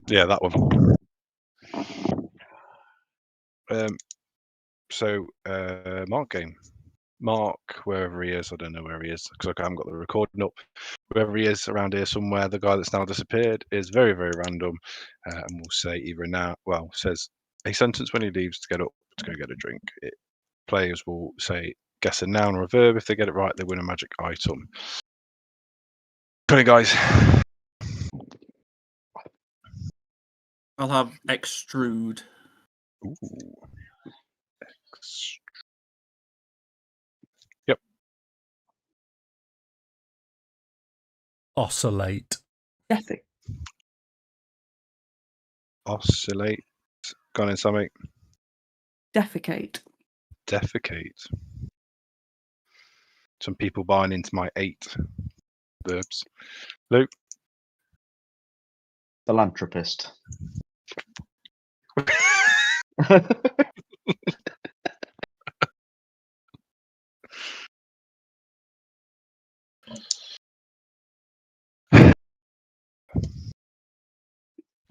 Yeah, that one. So, Mark game. Mark, wherever he is, I don't know where he is because I haven't got the recording up. Wherever he is around here somewhere, the guy that's now disappeared is very, very random, and we'll say either now. Well, says a sentence when he leaves to get up to go get a drink. Players will say guess a noun or a verb. If they get it right, they win a magic item. Come on, guys. I'll have extrude. Ooh. Yep. Oscillate. Defecate. Oscillate. Gone in, Sammy. Defecate. Defecate. Some people buying into my 8 verbs. Luke. Philanthropist.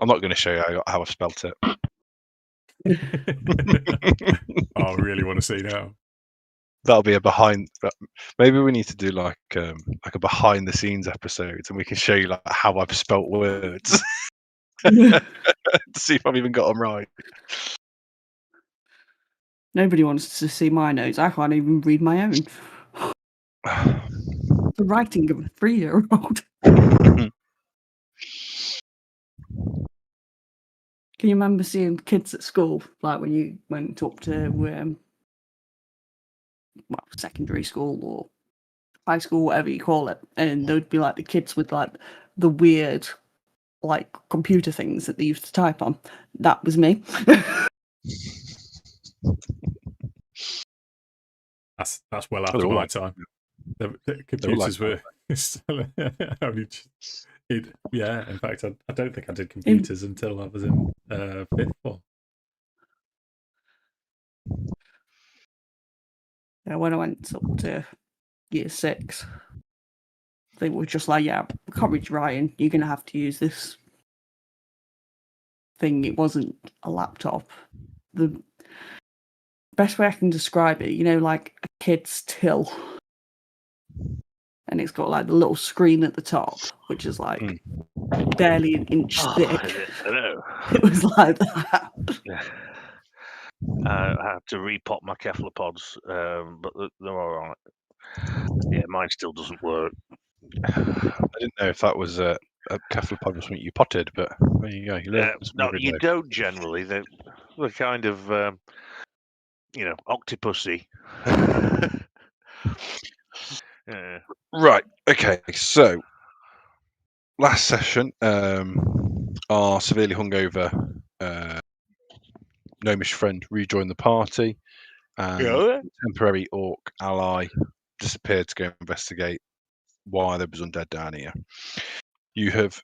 I'm not going to show you how I've spelt it. I really want to see now. That'll be a behind. Maybe we need to do like a behind the scenes episode, and we can show you like how I've spelt words to see if I've even got them right. Nobody wants to see my notes. I can't even read my own. The writing of a 3-year-old. Can you remember seeing kids at school, like when you went up to secondary school or high school, whatever you call it, and there would be like the kids with like the weird like computer things that they used to type on? That was me. That's well after my time. The computers were still only. Yeah, in fact, I don't think I did computers until I was in 5th form. Yeah, when I went up to year 6, they were just like, yeah, we can't read writing. You're going to have to use this thing. It wasn't a laptop. The best way I can describe it, you know, like a kid's till. And it's got like the little screen at the top, which is like barely an inch thick. I know. It was like that. Yeah. I had to repot my cephalopods, but they're all right. Yeah, mine still doesn't work. I didn't know if that was a cephalopod was something you potted, but there you go. You learn No, you don't generally. They're kind of, octopusy. Right. Okay. So last session, our severely hungover gnomish friend rejoined the party, and temporary orc ally disappeared to go investigate why there was undead down here. You have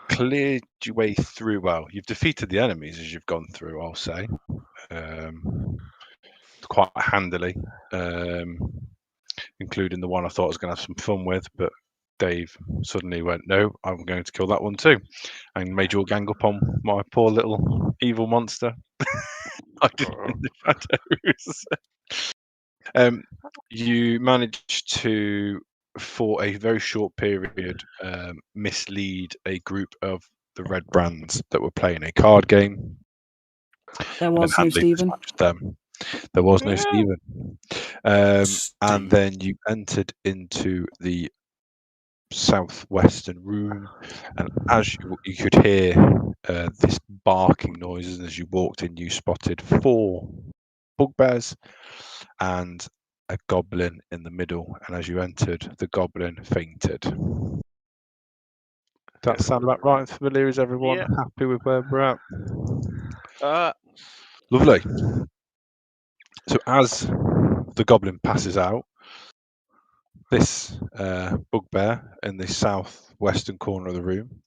cleared your way through. Well, you've defeated the enemies as you've gone through, I'll say, quite handily, including the one I thought I was going to have some fun with, but Dave suddenly went, no, I'm going to kill that one too, and made you all gang up on my poor little evil monster. I did in the shadows. You managed to, for a very short period, mislead a group of the Red Brands that were playing a card game. There was no Stephen. There was no Stephen. And then you entered into the southwestern room, and as you could hear this barking noises, and as you walked in, you spotted 4 bugbears and a goblin in the middle. And as you entered, the goblin fainted. Does that sound about right and familiar? Is everyone happy with where we're at? Lovely. So as the goblin passes out, this bugbear in the southwestern corner of the room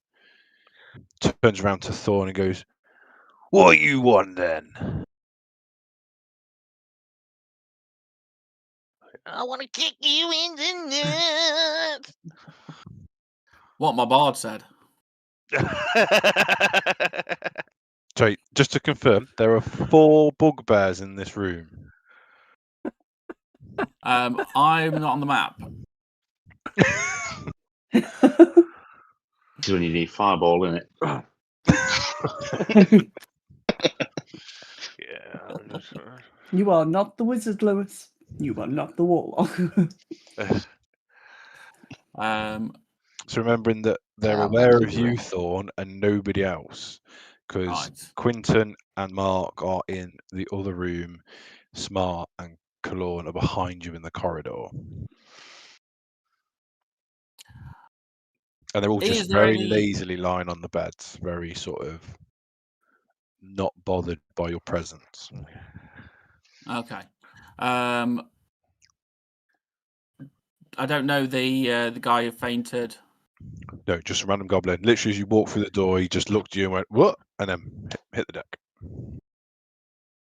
turns around to Thorn and goes, "What you want then?" I want to kick you in the nuts. What my bard said. So, just to confirm, there are 4 bugbears in this room. I'm not on the map. This is when you need fireball in it. Yeah. You are not the wizard, Lewis. You are not the warlock. So remembering that they're Ah, aware that's of you, right. Thorn, and nobody else, because Right. Quinton and Mark are in the other room. Smart and Kalorn are behind you in the corridor. And they're all Is just there very any- lazily lying on the beds, very sort of not bothered by your presence. Okay. I don't know the guy who fainted. No, just a random goblin. Literally, as you walk through the door, he just looked at you and went, "What?" and then hit the deck.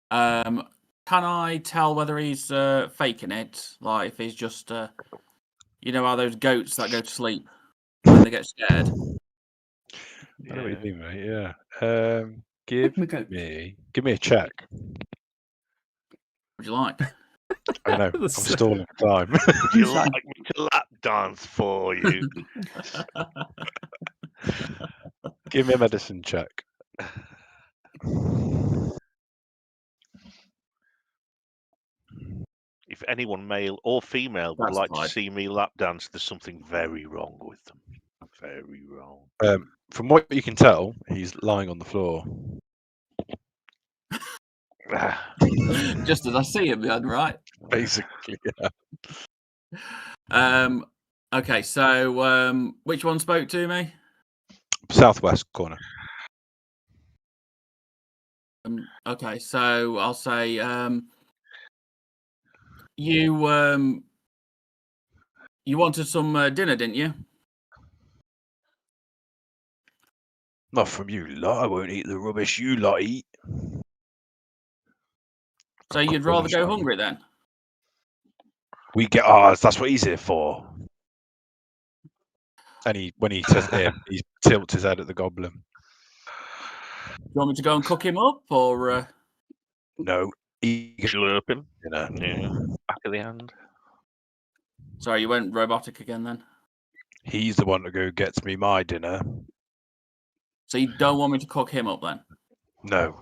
Can I tell whether he's faking it? Like if he's just, you know, how those goats that go to sleep when they get scared. I know what you mean, mate. Yeah. Give Okay. me a check. Would you like? I know. I'm stalling for time. Would you like me to lap dance for you? Give me a medicine check. If anyone, male or female, would That's like to fine. see me lap dance, there's something very wrong with them. Very wrong. From what you can tell, he's lying on the floor. Just as I see him, then, right? Basically, yeah. Okay, so which one spoke to me? Southwest corner. Okay, so I'll say you wanted some dinner, didn't you? Not from you lot. I won't eat the rubbish you lot eat. So you'd rather go hungry then? We get ours. That's what he's here for. And when he says him, he tilts his head at the goblin. Do you want me to go and cook him up, or No, he Slurping. dinner. Yeah. Back of the hand. sorry, you went robotic again then? He's the one that go gets me my dinner. So you don't want me to cook him up then? No.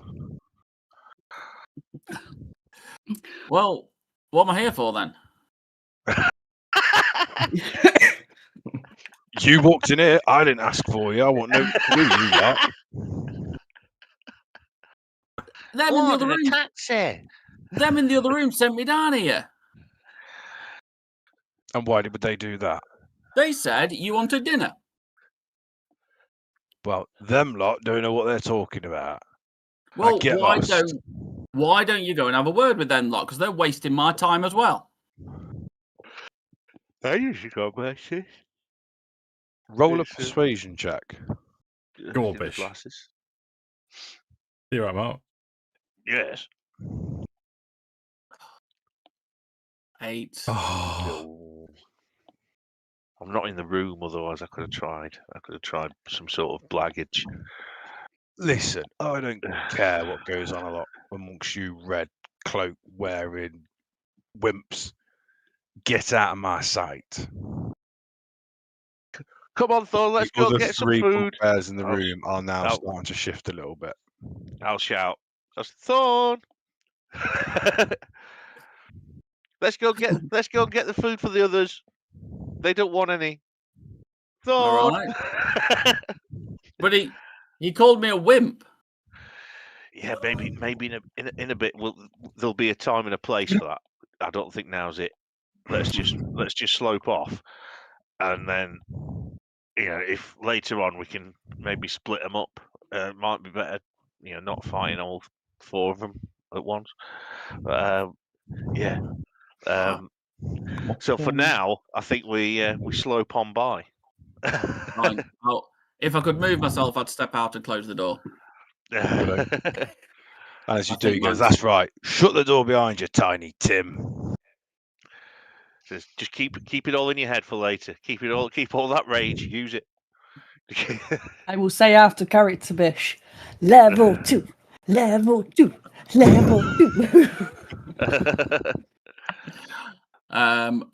Well, what am I here for then? You walked in here. I didn't ask for you. I want no to do you lot. Them in the other room. Taxi. Them in the other room sent me down here. And why would they do that? They said you wanted dinner. Well, them lot don't know what they're talking about. Well, get why lost. don't you go and have a word with them lot? Because they're wasting my time as well. I usually got glasses. Roll a It's, persuasion check. Gorbish. Glasses. You're right, Mark. Yes. 8. Oh, I'm not in the room, otherwise I could have tried. I could have tried some sort of blaggage. Listen, I don't care what goes on a lot amongst you red cloak wearing wimps. Get out of my sight. Come on, Thor, let's The go other get some 3 food. bugbears in the I'll- room are now I'll- starting to shift a little bit. I'll shout. That's Thorn. let's go get the food for the others. They don't want any. Thorn. All But he called me a wimp. Yeah, maybe in a bit there'll be a time and a place for that. I don't think now's it. Let's just slope off, and then if later on we can maybe split them up, it might be better. Not fighting all 4 of them at once. Yeah. So for now, I think we slope on by. Fine. Well, if I could move myself, I'd step out and close the door. As you I do, he think goes, mine's- "That's right. Shut the door behind you, Tiny Tim." Just keep it all in your head for later. Keep all that rage. Use it. I will say after character bish, level 2, level 2, level 2.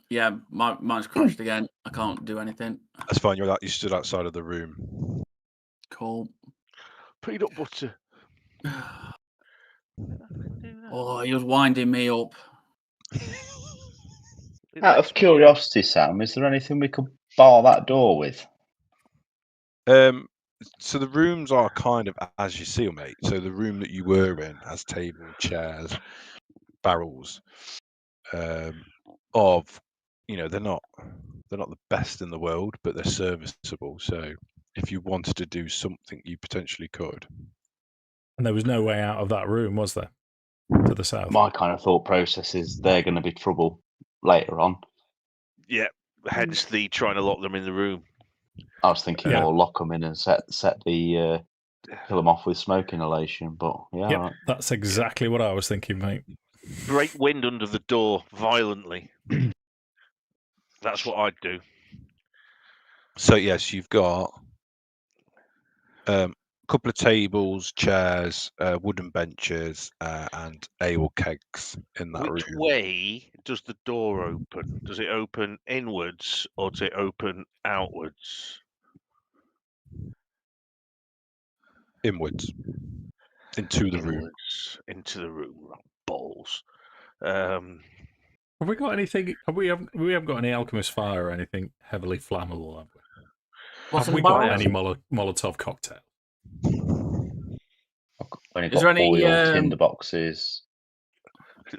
Yeah, mine's crashed again. I can't do anything. That's fine. You stood outside of the room. Cool. Peanut butter. Oh, he was winding me up. Out of curiosity, Sam, is there anything we could bar that door with? So the rooms are kind of as you see, mate. So the room that you were in has table, chairs, barrels. Of, they're not the best in the world, but they're serviceable. So if you wanted to do something, you potentially could. And there was no way out of that room, was there? To the south. My kind of thought process is they're going to be trouble later on. Yeah, hence the trying to lock them in the room. I was thinking more lock them in and set the kill them off with smoke inhalation, but yeah, Yep, right. that's exactly what I was thinking, mate. Break wind under the door violently. That's what I'd do. So yes, you've got a couple of tables, chairs, wooden benches, and ale kegs in that Which room. way does the door open? Does it open inwards or does it open outwards? Inwards. Into the room. Inwards, into the room. Balls. Have we got anything? We haven't got any alchemist fire or anything heavily flammable, have we? What's Have in we the got barrels? any Molotov cocktail? Only Is got there any, oil, tinder boxes.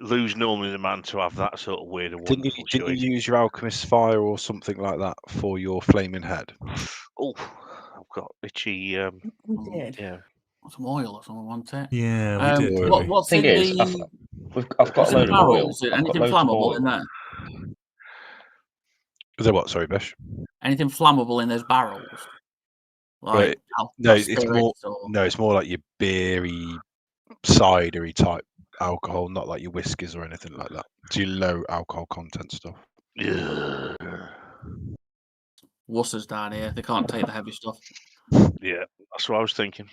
Lou's normally the man to have that sort of weird and Didn't wonderful you shit. use your alchemist fire or something like that for your flaming head? Oh, I've got itchy. We did. Yeah. Some oil or something, wasn't it? Yeah, we did. Oil. Didn't we? What's Thing in is, the I've got what's a in load the of oil. barrels? I've got Anything loads of flammable in oil. there? Is there what? Sorry, Bish. Anything flammable in those barrels? Like No, it's more. spirits or... No, it's more like your beery, cidery type alcohol, not like your whiskies or anything like that. It's your low alcohol content stuff. Yeah. Wusses down here. They can't take the heavy stuff. Yeah, that's what I was thinking.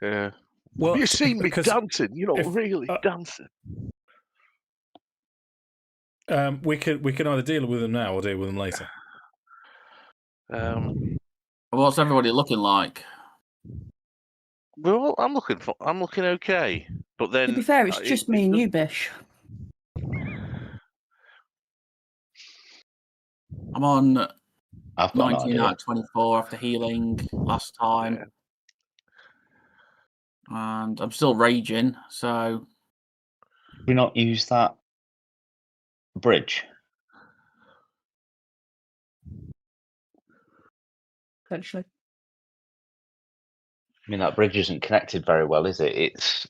Yeah. Well, You see me because dancing. You're not if- really dancing. we can either deal with them now or deal with them later. What's everybody looking like? Well, I'm looking okay, but then To be fair, it's just me and you, Bish. I'm on I've got 19 out of 24 after healing last time. And I'm still raging, so... Did we not use that bridge? Potentially. I mean, that bridge isn't connected very well, is it? It's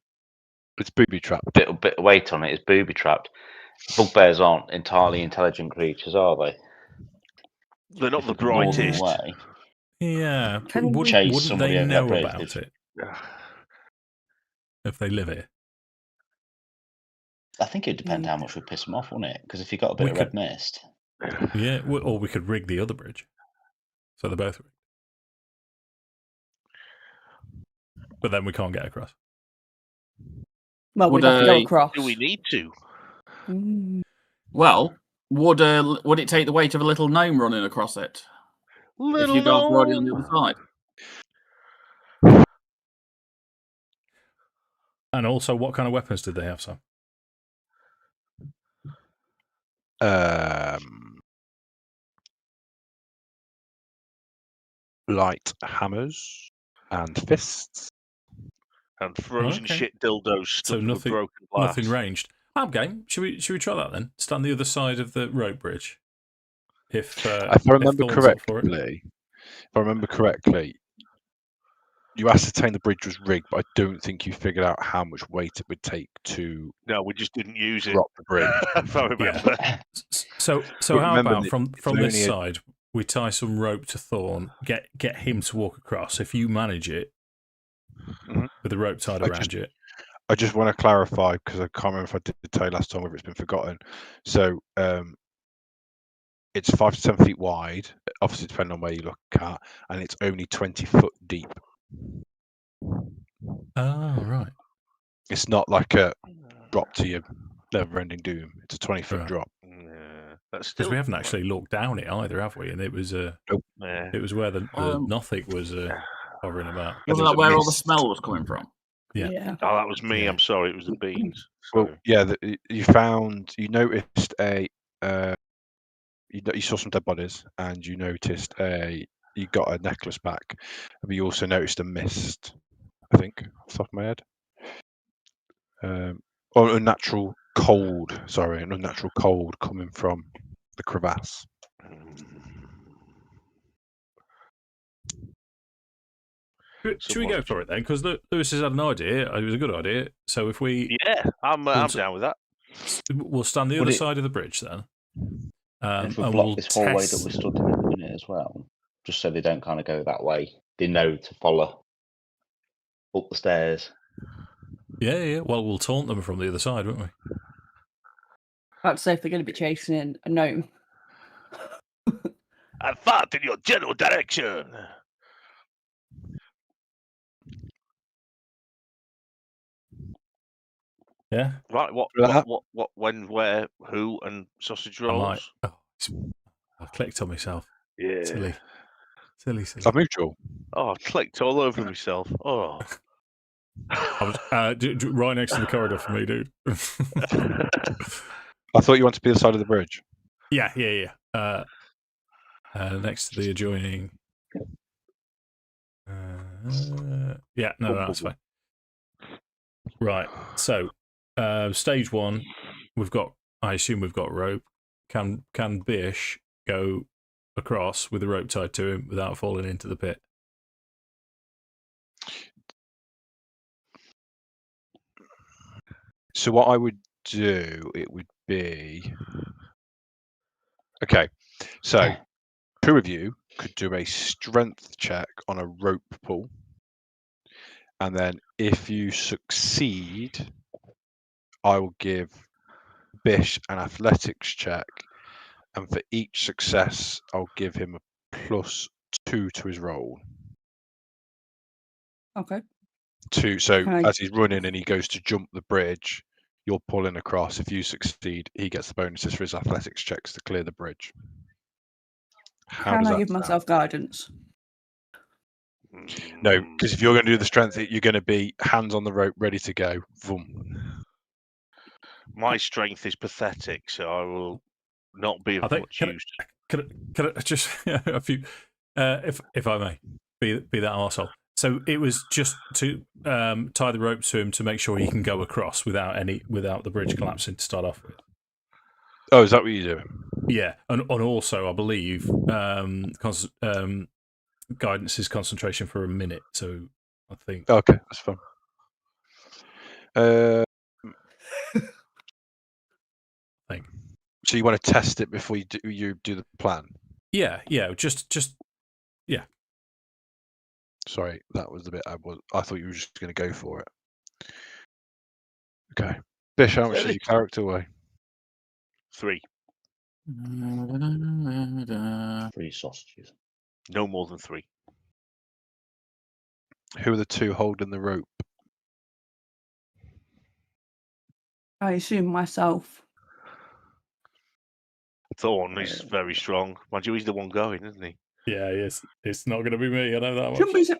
booby trapped. Bit of weight on it is booby trapped. Bugbears aren't entirely intelligent creatures, are they? They're not the If we could lure them brightest. away, Yeah, Can we chase wouldn't somebody they over that know bridge, about it if they live here? I think it'd depend how much we piss them off, wouldn't it? Because if you got a bit We of red mist, Yeah, or we could rig the other bridge, so they're both rigged. But then we can't get across. Well, Would we'd have to go I- across. Do we need to? Mm. Well, would it take the weight of a little gnome running across it? If you guys were already on the other side? And also, what kind of weapons did they have, Sam? Light hammers and fists. And frozen Okay. shit dildos stuffed So with nothing, broken glass. nothing ranged. I'm game. Should we try that then? Stand the other side of the rope bridge. If I remember Thorn's up for it. if I remember correctly, you ascertained the bridge was rigged, but I don't think you figured out how much weight it would take to No, we just didn't use it. drop the bridge. If I remember. So But how remember about that from it's this only side, we tie some rope to Thorn, get him to walk across. If you manage it Mhm. with the rope tied around you, I just want to clarify because I can't remember if I did tell you last time whether it's been forgotten. So It's 5 to 10 feet wide, obviously depending on where you look at, and it's only 20 foot deep. Oh, right. It's not like a drop to your never-ending doom. It's a 20-foot Right. drop. Yeah, that's Because still. we haven't actually looked down it either, have we? And it was Yeah. it was where the nothing was hovering about. Wasn't there's that a where all the mist. smell was coming from? Yeah. Oh, that was me. Yeah. I'm sorry. It was the beans. Well, Sorry. yeah, you noticed you saw some dead bodies, and you noticed you got a necklace back, but you also noticed a mist, I think, off the top of my head. Or an unnatural cold coming from the crevasse. Should we go for it then? Because Lewis has had an idea. It was a good idea. So if we, I'm down with that. we'll stand the other side of the bridge then. If we and block we'll this hallway test... that we're stood in at the minute as well, just so they don't kind of go that way. They know to follow up the stairs. Yeah. Well, we'll taunt them from the other side, won't we? I'd say if they're going to be chasing a gnome. I fought in your general direction. Yeah. Right. What? When? Where? Who? And sausage rolls. I clicked on myself. Yeah. Silly. I've moved you all. Oh, I clicked all over myself. Oh. I was right next to the corridor for me, dude. I thought you wanted to be the side of the bridge. Yeah. Next to the adjoining. Yeah, no, that's fine. Right. So, stage one, I assume we've got rope. Can Bish go across with the rope tied to him without falling into the pit? So what I would do, it would be... Okay, so 2 of you could do a strength check on a rope pull. And then if you succeed, I will give Bish an athletics check. And for each success, I'll give him a +2 to his roll. Okay. So Fine. as he's running and he goes to jump the bridge, you're pulling across. If you succeed, he gets the bonuses for his athletics checks to clear the bridge. Can I give myself guidance? No, because if you're going to do the strength, you're going to be hands on the rope, ready to go. Vroom. My strength is pathetic, so I will not be of much use. Could I just a few, if I may, be that arsehole. So it was just to tie the rope to him to make sure he can go across without the bridge collapsing to start off with. Oh, is that what you're doing? Yeah, and also I believe guidance is concentration for a minute. So I think okay, that's fine. So you want to test it before you do the plan? Yeah, just yeah. Sorry, that was the bit I thought you were just going to go for it. Okay, Bish, how much does your character weigh? 3. 3 sausages. No more than 3. Who are the 2 holding the rope? I assume myself. Thorn is very strong. Mind you, he's the one going, isn't he? Yeah, it's not going to be me. I know that Shouldn't much.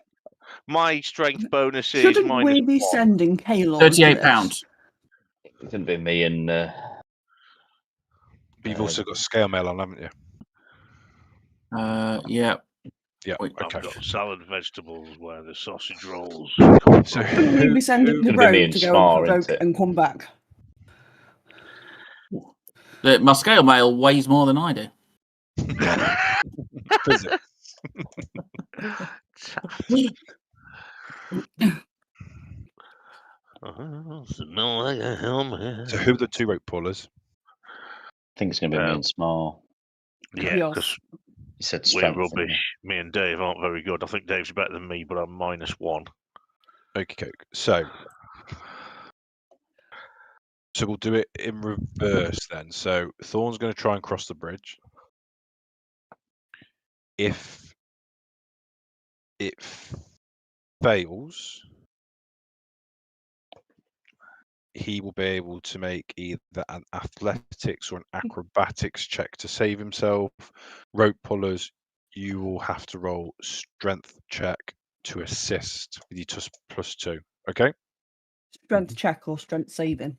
My strength bonus is Shouldn't -1. we be sending Kalon? 38 pounds. It's going to be me and. But you've also got scale mail on, haven't you? Yeah. Yeah. Wait, okay. I've got salad vegetables where the sausage rolls. So Shouldn't we be sending the Gonna be me rope and to go Smar, and provoke isn't it? and come back? My scale mail weighs more than I do. Is it? Smell like a Helm. So who are the 2 rope pullers? I think it's going to be me and Smar. Yeah, because You said we're strength. rubbish. Me and Dave aren't very good. I think Dave's better than me, but I'm -1. Okay, so we'll do it in reverse then. So Thorn's going to try and cross the bridge. if it fails, he will be able to make either an athletics or an acrobatics check to save himself. Rope pullers, you will have to roll strength check to assist with your +2. Okay? Strength check or strength saving?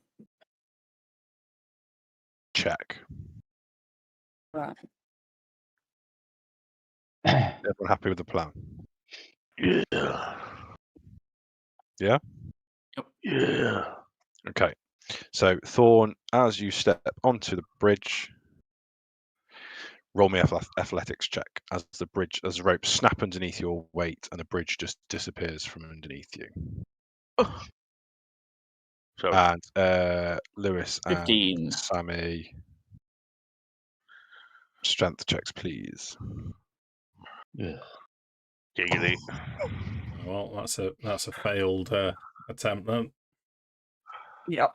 Check. Right. Everyone happy with the plan? Yeah. Yeah? Yeah. Okay. So Thorn, as you step onto the bridge, roll me athletics check as the rope snap underneath your weight and the bridge just disappears from underneath you. So And Lewis 15. and Sammy, strength checks, please. Yeah. giggity. Well, that's a failed attempt then. Yep.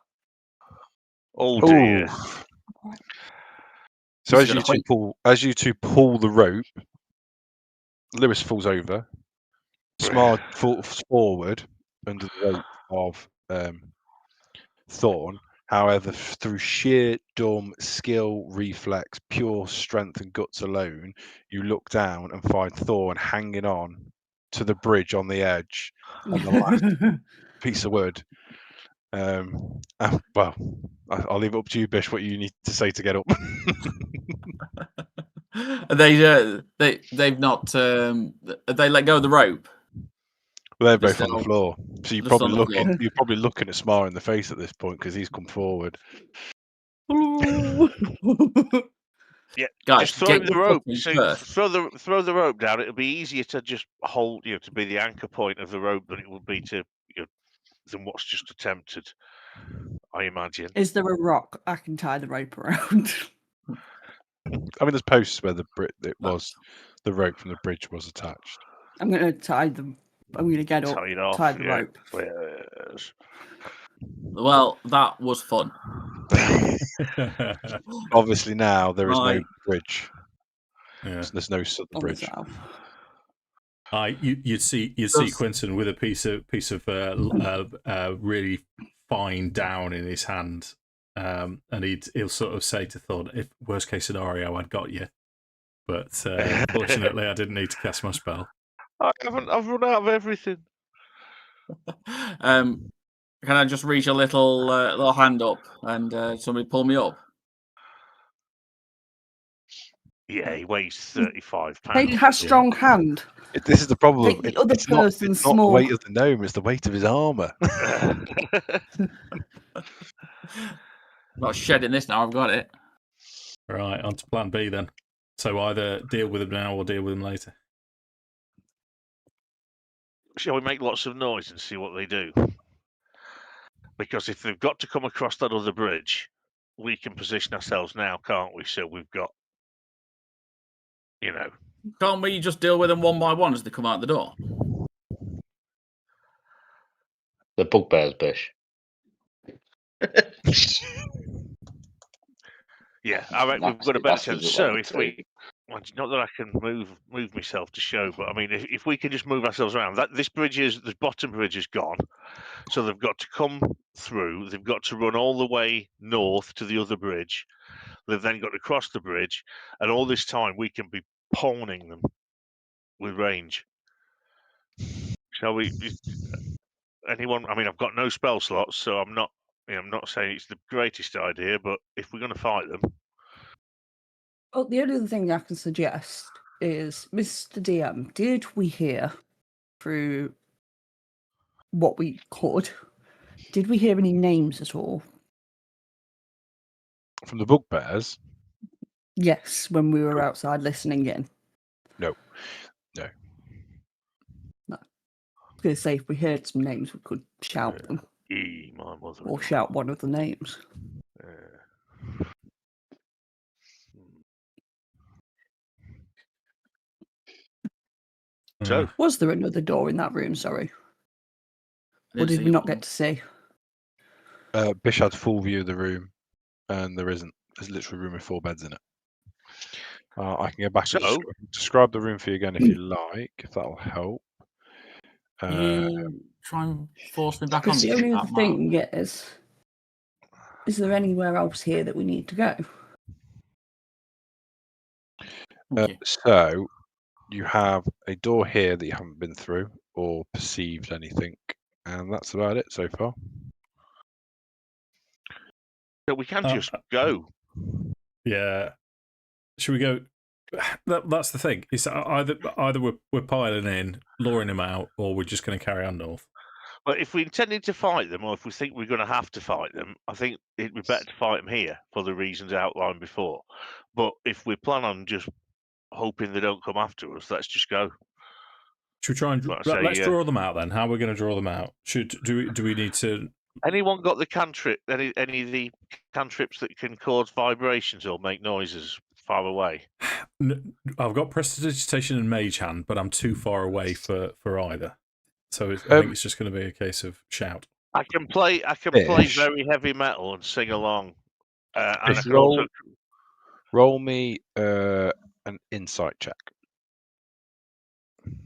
Oh dear. Ooh. So He's as gonna you two pull the rope, Lewis falls over. Smart falls forward under the weight of Thorn. However, through sheer dumb skill, reflex, pure strength and guts alone, you look down and find Thorn hanging on to the bridge on the edge on the last piece of wood. Well, I'll leave it up to you, Bish, what you need to say to get up. They've not they let go of the rope. They're They're both on the still floor, so just on the floor. you're probably looking at Smar in the face at this point because he's come forward. Yeah, Guys, just throw get him the your rope. footing See, first. throw the rope down. It'll be easier to just hold, to be the anchor point of the rope than it would be to, than what's just attempted. I imagine. Is there a rock I can tie the rope around? I mean, there's posts where the rope from the bridge was attached. I'm going to tie them. I'm going to get up, Tie it off. tie the yeah. rope. Yes. Well, that was fun. Obviously, now there is no Right. bridge. Yeah. There's no southern On the bridge. south. You'd see Does- Quinton with a piece of really fine down in his hand, and he'll sort of say to Thorn, "If worst case scenario, I'd got you, but fortunately, I didn't need to cast my spell." I've run out of everything. Can I just reach a little hand up and somebody pull me up? Yeah, he weighs 35 He pounds. has strong hand. This is the problem. Take the other It's not person's the small. weight of the gnome; it's the weight of his armor. Not shedding this now. I've got it. Right, on to plan B then. So either deal with them now or deal with them later. Shall we make lots of noise and see what they do? Because if they've got to come across that other bridge, we can position ourselves now, can't we? So we've got, Can't we just deal with them one by one as they come out the door? The bugbears, Bish. Yeah, I reckon we've got a better chance. So if we, not that I can move myself to show, but I mean, if we can just move ourselves around, this bottom bridge is gone, so they've got to come through. They've got to run all the way north to the other bridge. They've then got to cross the bridge, and all this time we can be pawning them with range. Shall we? Anyone? I mean, I've got no spell slots, so I'm not saying it's the greatest idea, but if we're going to fight them. Well, the only other thing I can suggest is, Mr. DM, did we hear through what we could? Did we hear any names at all? From the bugbears? Yes, when we were outside listening in. No. I was going to say, if we heard some names, we could shout them. My mother. Or shout one of the names. So, was there another door in that room? Sorry, or did we not get to see? Bish had full view of the room, and there isn't. There's literally a room with 4 beds in it. I can go back and So- describe the room for you again if you like, if that'll help. You try and force me back on Because the only other that map. thing is there anywhere else here that we need to go? Thank you. So you have a door here that you haven't been through or perceived anything, and that's about it so far. So we can just go. Yeah. Should we go? That's the thing. It's either we're piling in, luring them out, or we're just going to carry on north. But if we intended to fight them, or if we think we're going to have to fight them, I think it'd be better to fight them here for the reasons outlined before. But if we plan on just hoping they don't come after us, let's just go. Should we try and let's draw them out then? How are we going to draw them out? Do we need to? Anyone got the cantrip? Any of the cantrips that can cause vibrations or make noises far away? I've got prestidigitation and mage hand, but I'm too far away for either. So I think it's just going to be a case of shout. I can play very heavy metal and sing along. And I can roll me an insight check.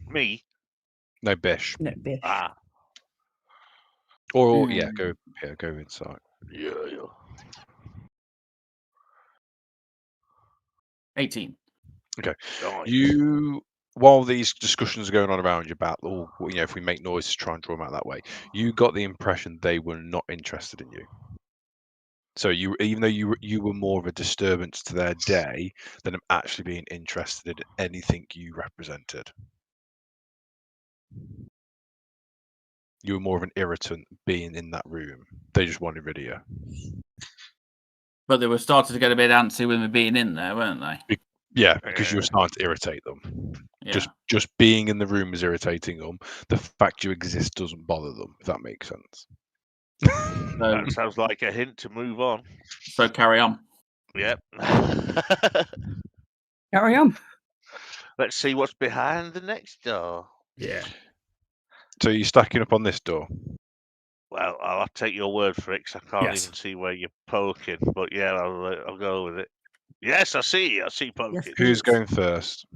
Me? No, Bish. No, Bish. Or go insight. Yeah. 18. Okay. Nice. While these discussions are going on around you about, if we make noise to try and draw them out that way, you got the impression they were not interested in you. So even though you were more of a disturbance to their day than them actually being interested in anything you represented. You were more of an irritant being in that room. They just wanted rid of you. But they were starting to get a bit antsy with me being in there, weren't they? Yeah, because you were starting to irritate them. Yeah. Just being in the room is irritating them. The fact you exist doesn't bother them, if that makes sense. That sounds like a hint to move on. So carry on. Yep. Carry on. Let's see what's behind the next door. Yeah. So you're stacking up on this door? Well, I'll have to take your word for it because I can't even see where you're poking. But yeah, I'll go with it. Yes, I see poking. Yes, Who's going first?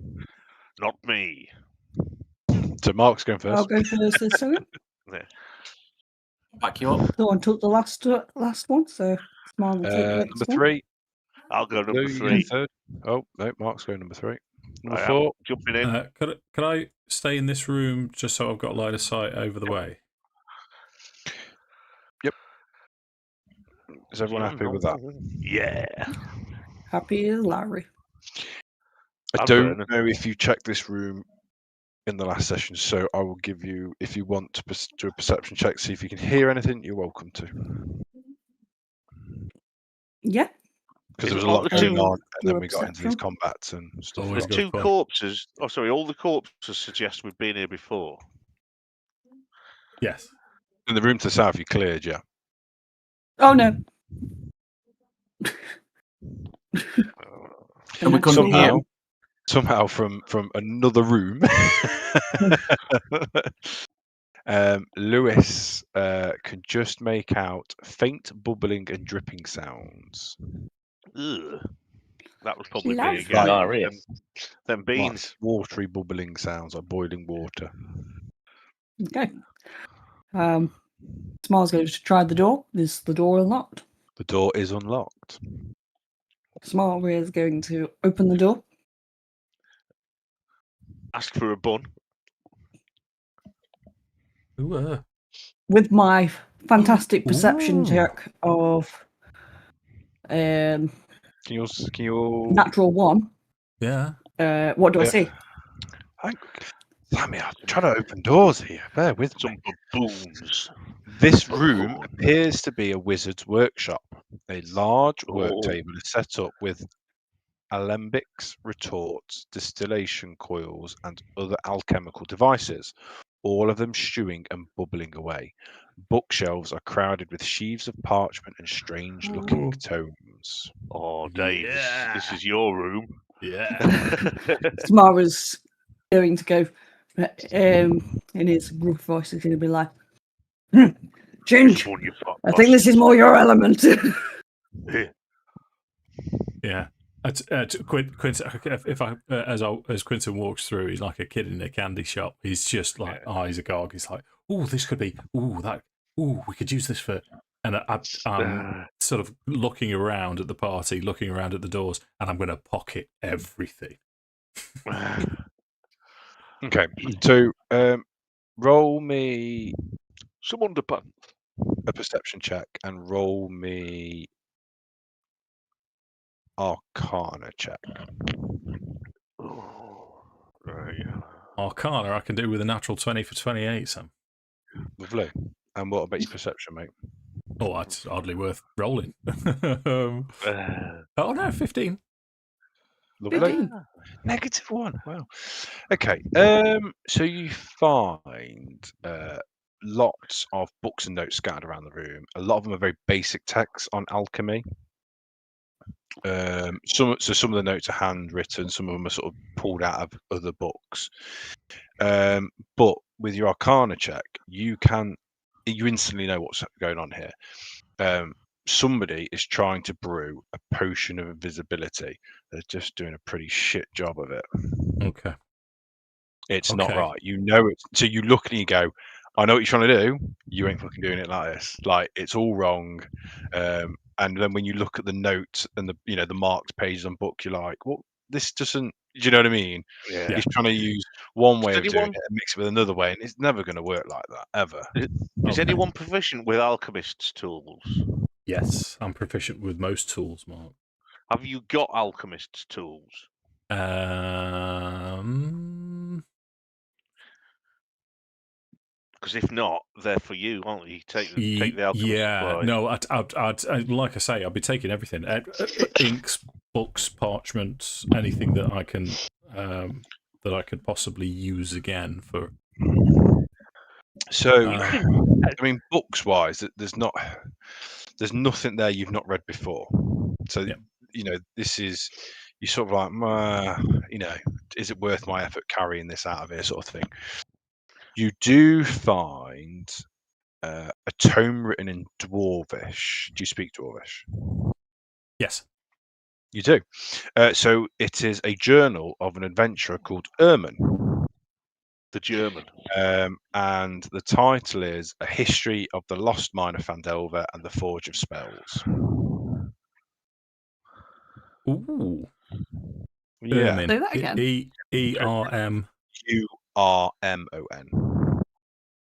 Not me. So Mark's going first. I'll go first this time. Yeah. Back you up. Someone took the last one, so Smile will take the next number one. 3. I'll go number Lou, you 3. go third. Oh no, Mark's going number 3. Number I 4. am jumping in. Could I stay in this room just so I've got line of sight over the way? Yep. Is everyone happy with that? Yeah. Happy as Larry. I don't know if you checked this room in the last session, so I will give you, if you want to do a perception check, see if you can hear anything, you're welcome to. Yeah. Because there was a lot going on, and then we got into these combats and stuff. Always The good two fun. corpses. Oh, sorry. All the corpses suggest we've been here before. Yes. In the room to the south, you cleared, yeah. Oh no. And we couldn't hear. Somehow from another room, Lewis can just make out faint bubbling and dripping sounds. Ugh. That was probably Lovely. me again. Diarrhea. Them beans. Like watery bubbling sounds, like boiling water. Okay. Smile's going to try the door. Is the door unlocked? The door is unlocked. Smile is going to open the door. Ask for a bun. Ooh, With my fantastic perception Ooh. check of Can you natural 1. yeah. What do I see? Sammy, I'm trying to open doors here. Bear with me. Some baboons. This room appears to be a wizard's workshop. A large work Oh. table is set up with alembics, retorts, distillation coils, and other alchemical devices, all of them stewing and bubbling away. Bookshelves are crowded with sheaves of parchment and strange-looking tomes. Oh, Dave, Yeah. this is your room. Yeah. Samara's going to go in his gruff voice. Is going to be like, Ginge, Bun, you fuck I think this is more your element. Yeah. Quinton, as Quinton walks through, he's like a kid in a candy shop. He's just like eyes agog. He's like, "Oh, this could be. We could use this for." And I'm sort of looking around at the party, looking around at the doors, and I'm going to pocket everything. Okay, so roll me some underpants. a perception check and roll me Arcana check. Oh, right. Arcana I can do with a natural 20 for 28, Sam. Lovely. And what about your perception, mate? Oh, that's hardly worth rolling. Oh no, 15. Lovely. 15. -1. Wow. Okay. So you find lots of books and notes scattered around the room. A lot of them are very basic texts on alchemy. Some of the notes are handwritten. Some of them are sort of pulled out of other books. But with your Arcana check, you instantly know what's going on here. Somebody is trying to brew a potion of invisibility. They're just doing a pretty shit job of it. Okay. It's not right. You know it. So you look and you go, I know what you're trying to do. You ain't fucking doing it like this. Like, it's all wrong. And then when you look at the notes and the marked pages on book, you're like, well, this doesn't. Do you know what I mean? Yeah. He's trying to use one way of doing it and mix it with another way, and it's never going to work like that ever. Is anyone proficient with alchemist's tools? Yes, I'm proficient with most tools, Mark. Have you got alchemist's tools? Because if not, they're for you, aren't you? Take the alchemist. Yeah, no, I'd like I say, I'd be taking everything: inks, books, parchments, anything that I can that I could possibly use again for. So, I mean, books-wise, there's nothing there you've not read before. So, this is you sort of like, is it worth my effort carrying this out of here, sort of thing. You do find a tome written in Dwarvish. Do you speak Dwarvish? Yes. You do. So it is a journal of an adventurer called Erman. The German. And the title is A History of the Lost Mine of Phandelver and the Forge of Spells. Ooh. Yeah. Ermin. Say that again. E-R-M. U-R-M-O-N.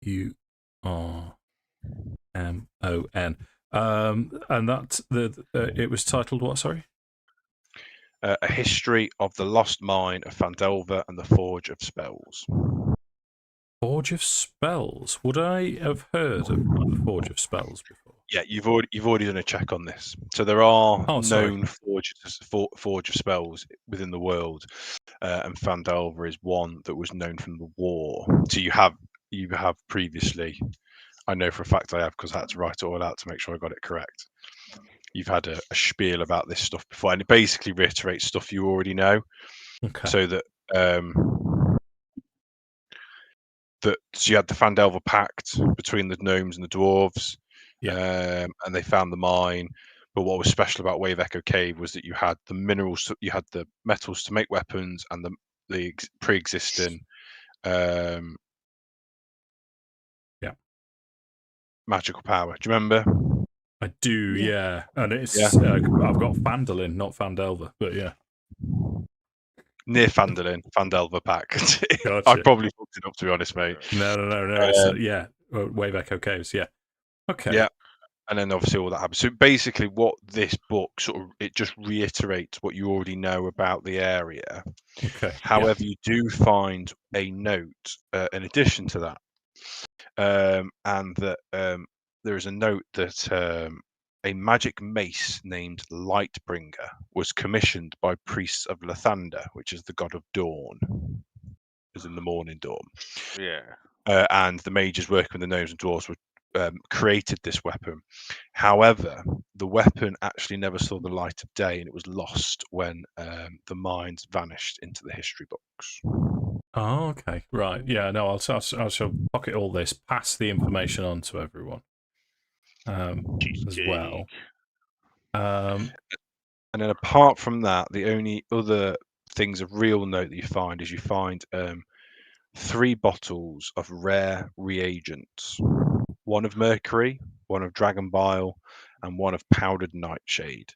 U-R-M-O-N. And that's it was titled what, sorry? A History of the Lost Mine of Phandelver and the Forge of Spells. Forge of Spells. Would I have heard of the Forge of Spells before? Yeah, you've already done a check on this. So there are known Forge of Spells within the world, and Phandelver is one that was known from the war. So you have previously. I know for a fact I have, because I had to write it all out to make sure I got it correct. You've had a spiel about this stuff before, and it basically reiterates stuff you already know. Okay. So that so you had the Phandelver Pact between the gnomes and the dwarves, and they found the mine. But what was special about Wave Echo Cave was that you had the minerals, you had the metals to make weapons, and the pre-existing magical power. Do you remember? I do, yeah. And it's I've got Phandalin, not Phandelver, but yeah. Near Phandelver Pact. Gotcha. I probably fucked it up, to be honest, mate. No. It's, Wave Echo Caves, yeah. Okay. Yeah. And then obviously all that happens. So basically what this book it just reiterates what you already know about the area. Okay. However, you do find a note in addition to that. And that there is a note that a magic mace named Lightbringer was commissioned by priests of Lathander, which is the god of dawn, as in the morning dawn. Yeah. And the mages working with the gnomes and dwarves created this weapon. However, the weapon actually never saw the light of day, and it was lost when the mines vanished into the history books. Oh, okay. Right. Yeah, no, I shall pocket all this, pass the information on to everyone as well. And then apart from that, the only other things of real note that you find is 3 bottles of rare reagents. 1 of mercury, 1 of dragon bile, and 1 of powdered nightshade.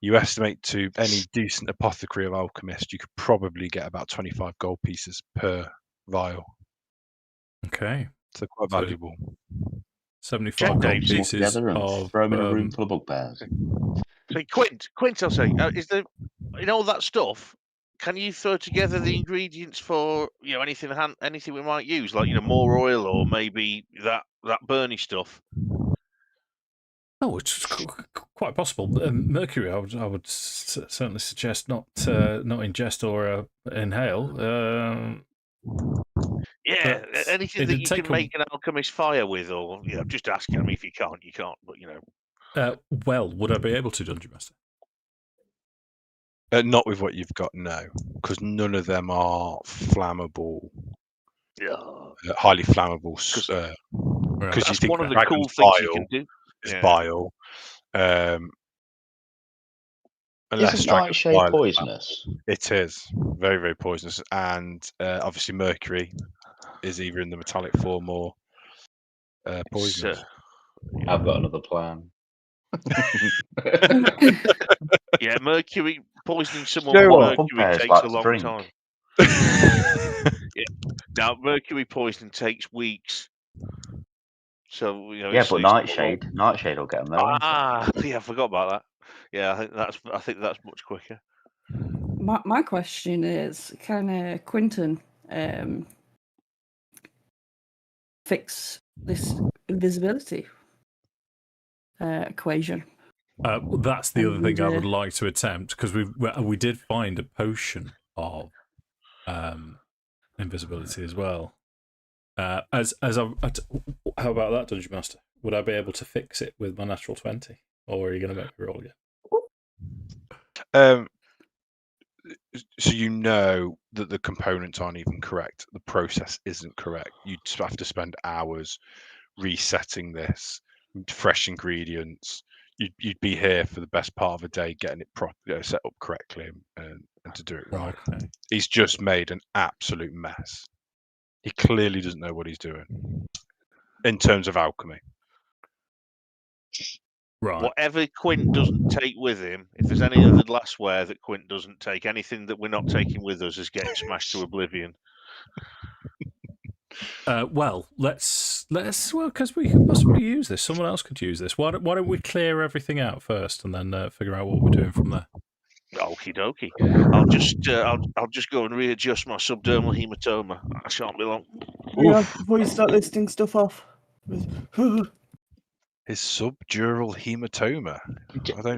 You estimate to any decent apothecary or alchemist, you could probably get about 25 gold pieces per vial. Okay. So quite valuable. 75 gold pieces together and of throw them in a room full of bugbears. Hey, Quint, I'll say, is there in all that stuff? Can you throw together the ingredients for anything we might use, like more oil or maybe that burny stuff? Oh, it's quite possible. Mercury, I would certainly suggest not ingest or inhale. Yeah, anything that it'd you take can make an alchemist fire with, or I'm just asking. I mean, if you can't, you can't. But well, would I be able to, Dungeon Master? Not with what you've got, no, because none of them are flammable. Yeah. Highly flammable. Because you think one of the cool things you can do. Is bile. Isn't nightshade poisonous? It is very, very poisonous, and obviously mercury is either in the metallic form or poisonous. I've got another plan. Yeah, mercury poisoning someone with mercury takes a long time. Yeah. Now mercury poisoning takes weeks. So but nightshade will get them there. Yeah, I forgot about that. Yeah, I think that's much quicker. My question is, can Quinton fix this invisibility equation? That's the other thing I would like to attempt, because we did find a potion of invisibility as well. How about that, Dungeon Master? Would I be able to fix it with my natural 20, or are you going to make me roll again? So you know that the components aren't even correct. The process isn't correct. You'd have to spend hours resetting this, fresh ingredients. You'd be here for the best part of a day getting it set up correctly and to do it right. Okay. He's just made an absolute mess. He clearly doesn't know what he's doing in terms of alchemy. Right. Whatever Quint doesn't take with him, if there's any other glassware that Quint doesn't take, anything that we're not taking with us is getting smashed to oblivion. Well, let's because we could possibly use this. Someone else could use this. Why don't we clear everything out first and then figure out what we're doing from there? Okie dokie. I'll just go and readjust my subdermal hematoma. I shan't be long. Yeah, before you start listing stuff off. His subdural hematoma.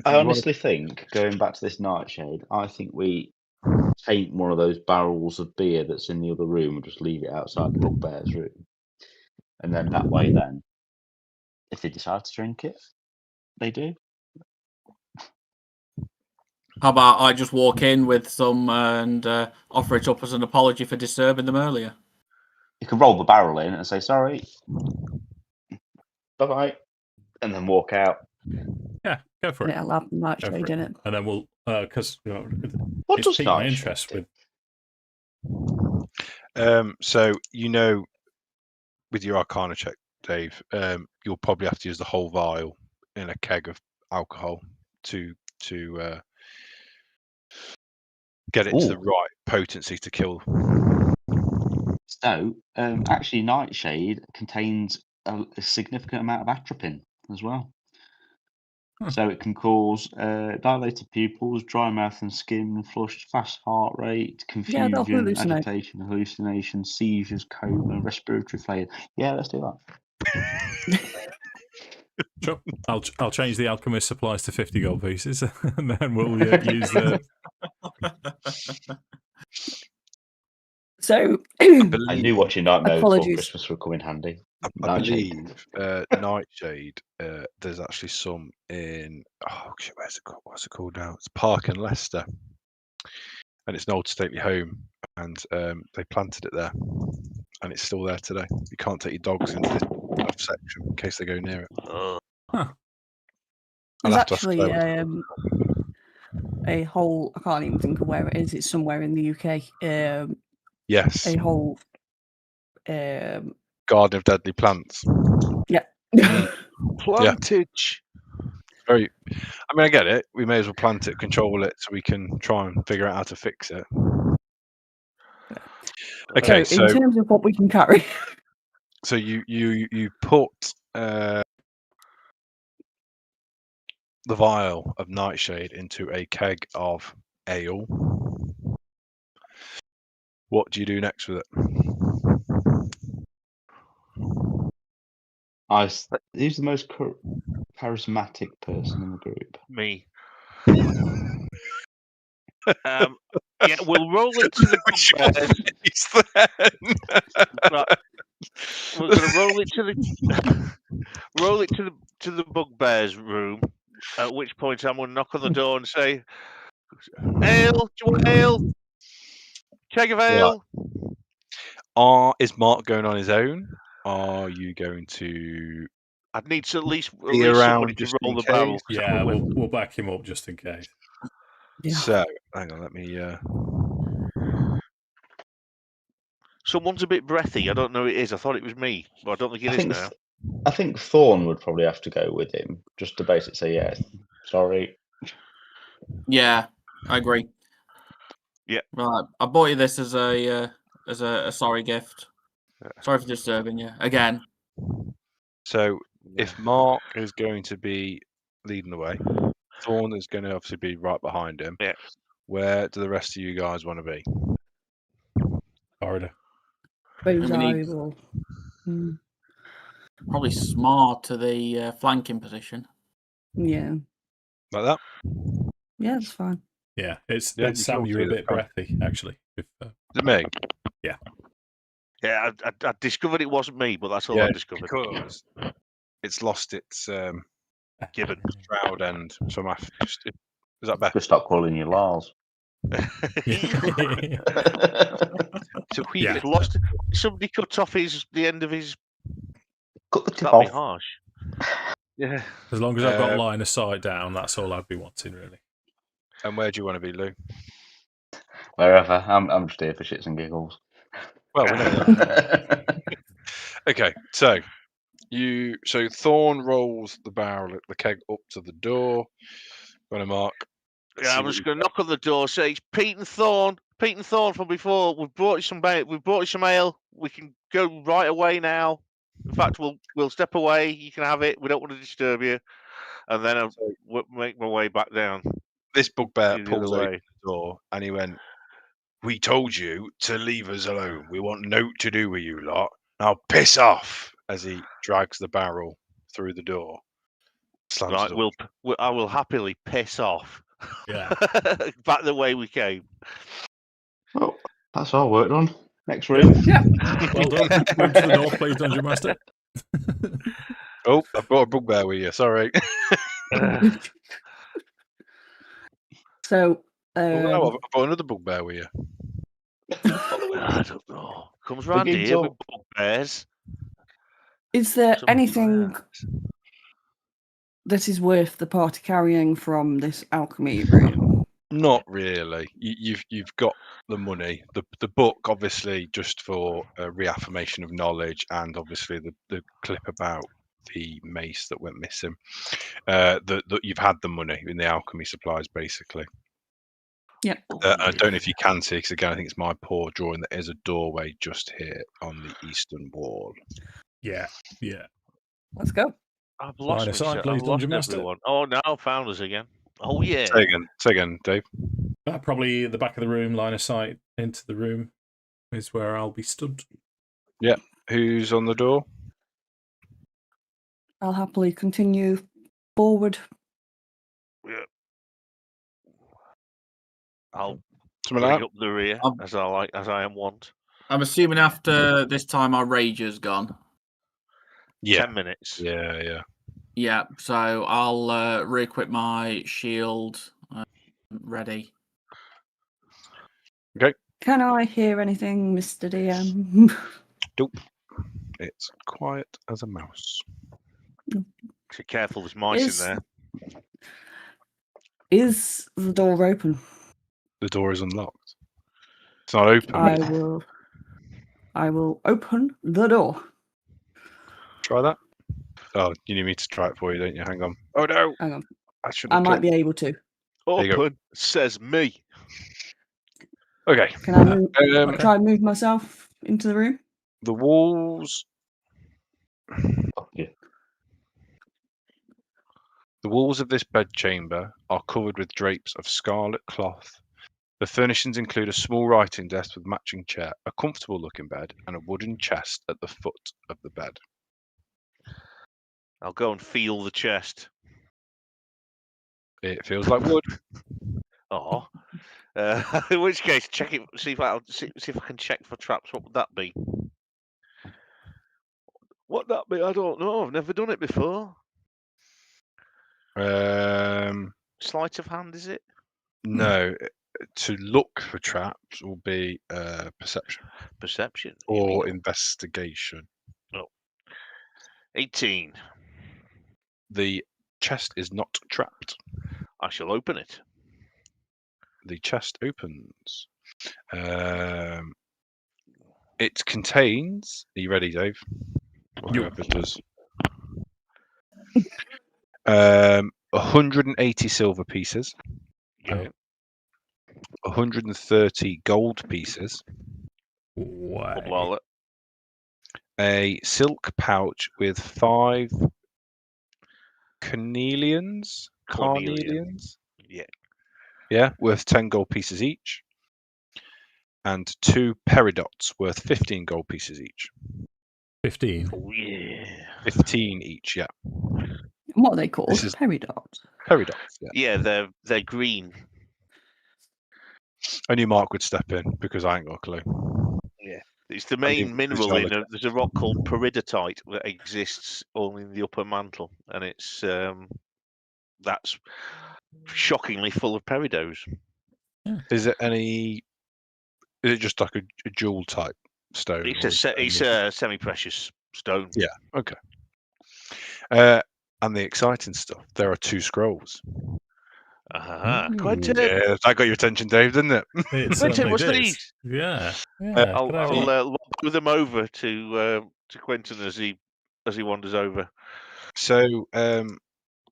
I honestly think, going back to this nightshade, I think we take one of those barrels of beer that's in the other room and just leave it outside the bugbear's room. And then that way, then, if they decide to drink it, they do. How about I just walk in with some and offer it up as an apology for disturbing them earlier? You can roll the barrel in and say, sorry, bye-bye, and then walk out. Yeah, go for it. Yeah, I'll have nightshade in it. And then we'll, because what it's does piqued my interest with. So with your Arcana check, Dave, you'll probably have to use the whole vial in a keg of alcohol to get it to the right potency to kill. So, actually, nightshade contains a significant amount of atropine as well. So it can cause dilated pupils, dry mouth and skin, flushed, fast heart rate, confusion, agitation, hallucination, seizures, coma, respiratory failure. Yeah, let's do that. Sure. I'll change the alchemist supplies to 50 gold pieces, and then we'll use the. So I knew watching Nightmare Before Christmas would come in handy. I believe Nightshade. There's actually some in. Oh, where's it called? What's it called now? It's Park in Leicester, and it's an old stately home, and they planted it there, and it's still there today. You can't take your dogs into this section in case they go near it. Huh. There's actually a whole. I can't even think of where it is. It's somewhere in the UK. Yes. A whole. Garden of Deadly Plants. Yeah. Plantage. Very. I mean, I get it. We may as well plant it, control it, so we can try and figure out how to fix it. Okay, So, in terms of what we can carry. So you put the vial of nightshade into a keg of ale. What do you do next with it? Who's the most charismatic person in the group? Me. Yeah, we'll roll it to the bugbears. Right. We're gonna roll it to the to the bugbears room. At which point I'm gonna knock on the door and say, "Ale, do you want ale? Keg of ale." Is Mark going on his own? Are you going to I'd need to at least be around somebody to just roll in the barrel. case? Yeah, we'll back him up just in case. Yeah. So hang on, let me. Someone's a bit breathy. I don't know who it is. I thought it was me, but I don't think it is now. I think Thorn would probably have to go with him just to basically say, yes, sorry. Yeah, I agree. Yeah. Right, I bought you this as a sorry gift. Sorry for disturbing you again. So if Mark is going to be leading the way, Thorn is going to obviously be right behind him. Yeah. Where do the rest of you guys want to be? Corridor. Suppose We I need- will. Probably smart to the flanking position. Yeah. Like that? Yeah, that's fine. Yeah, it's Yeah, you Sam. can You're a do that, bit can't breathy, actually. Is it me? Yeah, I discovered it wasn't me, but that's all I discovered. Because it's lost its Gibbon. shroud end. So I'm is that better? Just stop calling you Lars. So we Yeah. It's lost. Somebody cut off the end of his. Cut the tip That'd be off. harsh. Yeah. As long as I've got line of sight down, that's all I'd be wanting, really. And where do you want to be, Lou? Wherever. I'm just here for shits and giggles. Well, we know that. Okay, so Thorn rolls the barrel, the keg up to the door. Going to Mark. Yeah, I'm just going to knock on the door. Say it's Pete and Thorn. Pete and Thorn from before. We've brought you some ale. We can go right away now. In fact, we'll step away. You can have it. We don't want to disturb you. And then I'll make my way back down. This bugbear the pulls other open way. the door and he went, "We told you to leave us alone. We want naught to do with you lot. Now piss off!" As he drags the barrel through the door. Slams Right, the door. I will happily piss off. Yeah. Back the way we came. Well, that's all worked on. Next room. Yeah. Well done. Move to the north, please, Dungeon Master. Oh, I brought a bugbear with you. Sorry. So, Oh, no, I've brought another bugbear with you. I don't know. Comes round gig's here with up. bugbears. is there Some anything plans. that is worth the party carrying from this alchemy room? Not really. You've got the money. The book, obviously, just for reaffirmation of knowledge, and obviously the clip about the mace that went missing. You've had the money in the alchemy supplies, basically. Yeah. I don't know if you can see, because again, I think it's my poor drawing. There is a doorway just here on the eastern wall. Yeah. Let's go. I've lost Line of sight, myself. please, I've lost Dungeon Master. everyone. Oh, now I found us again. Oh, yeah. Say again, Dave. Probably the back of the room, line of sight into the room is where I'll be stood. Who's on the door? I'll happily continue forward. Yeah. I'll Something bring like that? up the rear, as I am wont. I'm assuming after this time our rage has gone. 10 minutes. Yeah. Yeah, so I'll re-equip my shield. Ready. Okay. Can I hear anything, Mr. DM? It's quiet as a mouse. Be careful, there's mice in there. Is the door open? The door is unlocked. It's not open. I will open the door. Try that. Oh, you need me to try it for you, don't you? Hang on. Oh no! Hang on. I should I have. might be able to. you go. Open, says me. Okay. Can I move, Okay. try and move myself into the room? The walls. Oh, yeah. The walls of this bedchamber are covered with drapes of scarlet cloth. The furnishings include a small writing desk with matching chair, a comfortable-looking bed, and a wooden chest at the foot of the bed. I'll go and feel the chest. It feels like wood. Oh. In which case, check it. See if I can check for traps. What would that be? What that be? I don't know. I've never done it before. Sleight of hand, is it? No. To look for traps will be perception Perception. Here we or go. investigation. 18. The chest is not trapped. I shall open it. The chest opens. It contains. Are you ready, Dave? Or whoever does. 180 silver pieces. Okay. 130 gold pieces. Wow. Wallet. A silk pouch with 5 carnelians. Carnelians. Yeah. Yeah, worth 10 gold pieces each. And 2 peridots worth 15 gold pieces each. 15. Oh yeah. 15 each, yeah. What are they called? This is- Peridots. Peridots, yeah. Yeah, they're green. I knew Mark would step in because I ain't got a clue. It's the give main mineral in. Charlotte. There's a rock called peridotite that exists only in the upper mantle, and it's that's shockingly full of peridos. Is it just like a jewel type stone? It's or a semi-precious stone. Yeah, okay. And the exciting stuff, there are 2 scrolls. Quinton, Yeah, that got your attention, Dave, didn't it? It Quinton, certainly what's did. these? Yeah. I'll Could I have a- lob them over to Quinton as he wanders over. So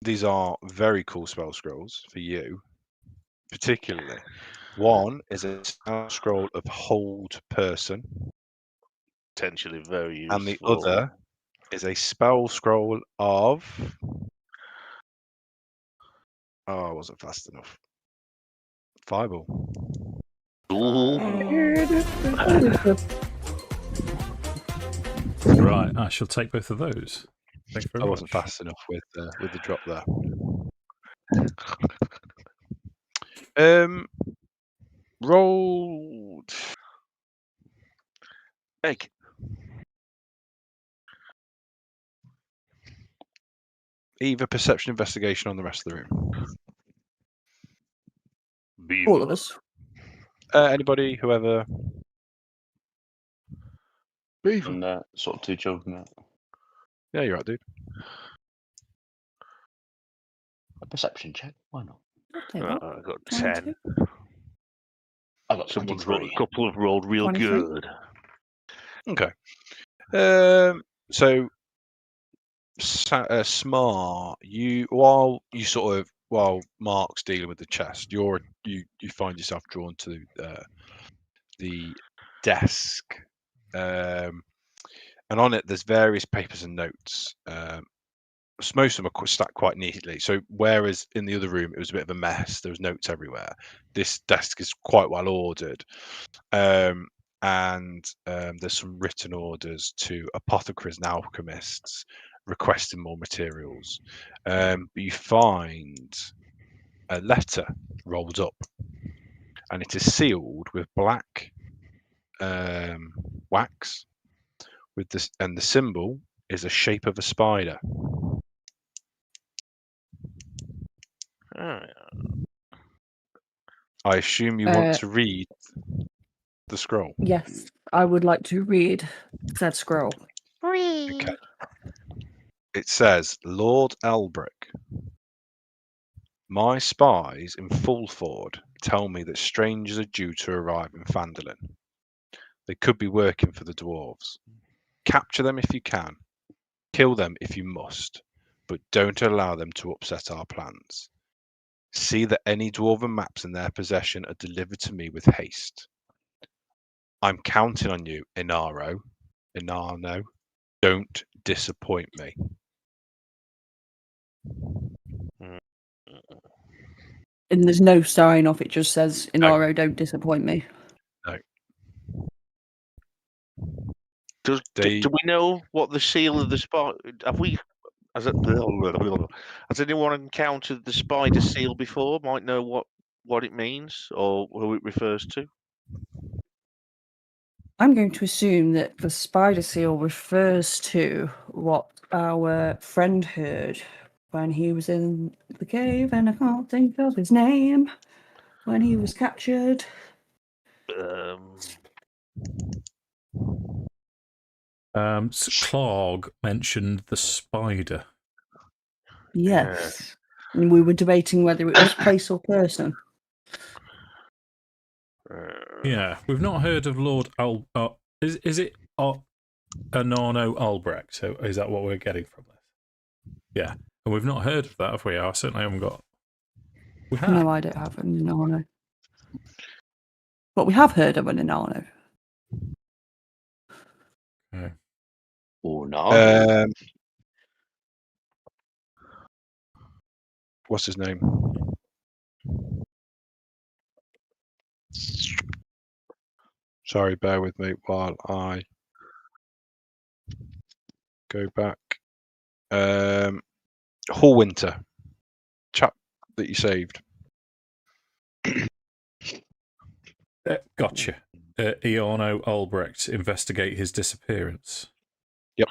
these are very cool spell scrolls for you, particularly. One is a spell scroll of hold person, Potentially very useful. and the other is a spell scroll of. Oh, I wasn't fast enough. Fireball. Right, I shall take both of those. Thanks very I much. wasn't fast enough with the drop there. Rolled. Egg. Either perception investigation on the rest of the room. All of us. Anybody, whoever. And sort of 2 children out. Yeah, you're right, dude. A perception check. Why not? Okay, well, I got 22. 10. I got Someone's 23. a couple have rolled real 23. good. Okay. So, Smart, while Mark's dealing with the chest, you find yourself drawn to the desk, and on it there's various papers and notes. Most of them are stacked quite neatly. So whereas in the other room it was a bit of a mess, there was notes everywhere. This desk is quite well ordered. And there's some written orders to apothecaries and alchemists requesting more materials. But you find a letter rolled up, and it is sealed with black wax. With this, and the symbol is a shape of a spider. I assume you want to read the scroll. Yes, I would like to read said scroll. Okay. It says, Lord Elbrick, My spies in Fulford tell me that strangers are due to arrive in Phandalin. They could be working for the dwarves. Capture them if you can. Kill them if you must, but don't allow them to upset our plans. See that any dwarven maps in their possession are delivered to me with haste. I'm counting on you, Inaro. Don't disappoint me. And there's no sign off. It just says, Inaro, don't disappoint me. No. Do we know what the seal of the spy? Have we? Has anyone encountered the spider seal before? Might know what it means or who it refers to. I'm going to assume that the spider seal refers to what our friend heard when he was in the cave, and I can't think of his name, when he was captured. Clog mentioned the spider. Yes. And we were debating whether it was place or person. Yeah, we've not heard of Lord is it Anarno Albrecht? So is that what we're getting from this? Yeah, and we've not heard of that, have we? I certainly haven't got. We have. No, I don't have an Inano. But we have heard of an Inano. Okay. Or not. What's his name? Sorry, bear with me while I go back. Hallwinter, chap that you saved. Gotcha. Iorno Albrecht investigate his disappearance. Yep.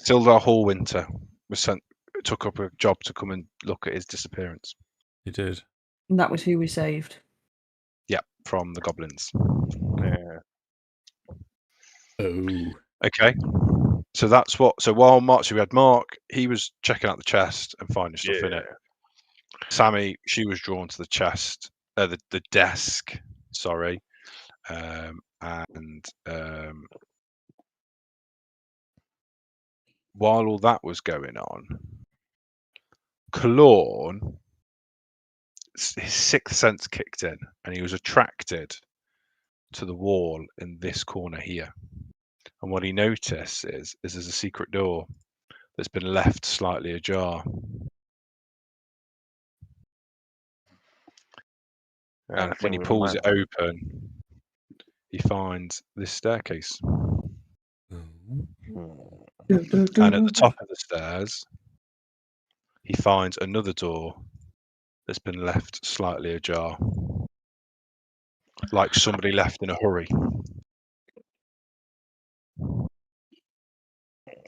Sildar Hallwinter took up a job to come and look at his disappearance. He did. And that was who we saved. Yeah, from the goblins. Yeah. Oh. Okay. So that's what. So while Mark, we had Mark, he was checking out the chest and finding stuff in it. Sammy, she was drawn to the chest, the desk. Sorry, and while all that was going on, Kalorn, his sixth sense kicked in, and he was attracted to the wall in this corner here. And what he noticed is there's a secret door that's been left slightly ajar. And when he pulls it open, he finds this staircase. And at the top of the stairs, he finds another door that's been left slightly ajar. Like somebody left in a hurry.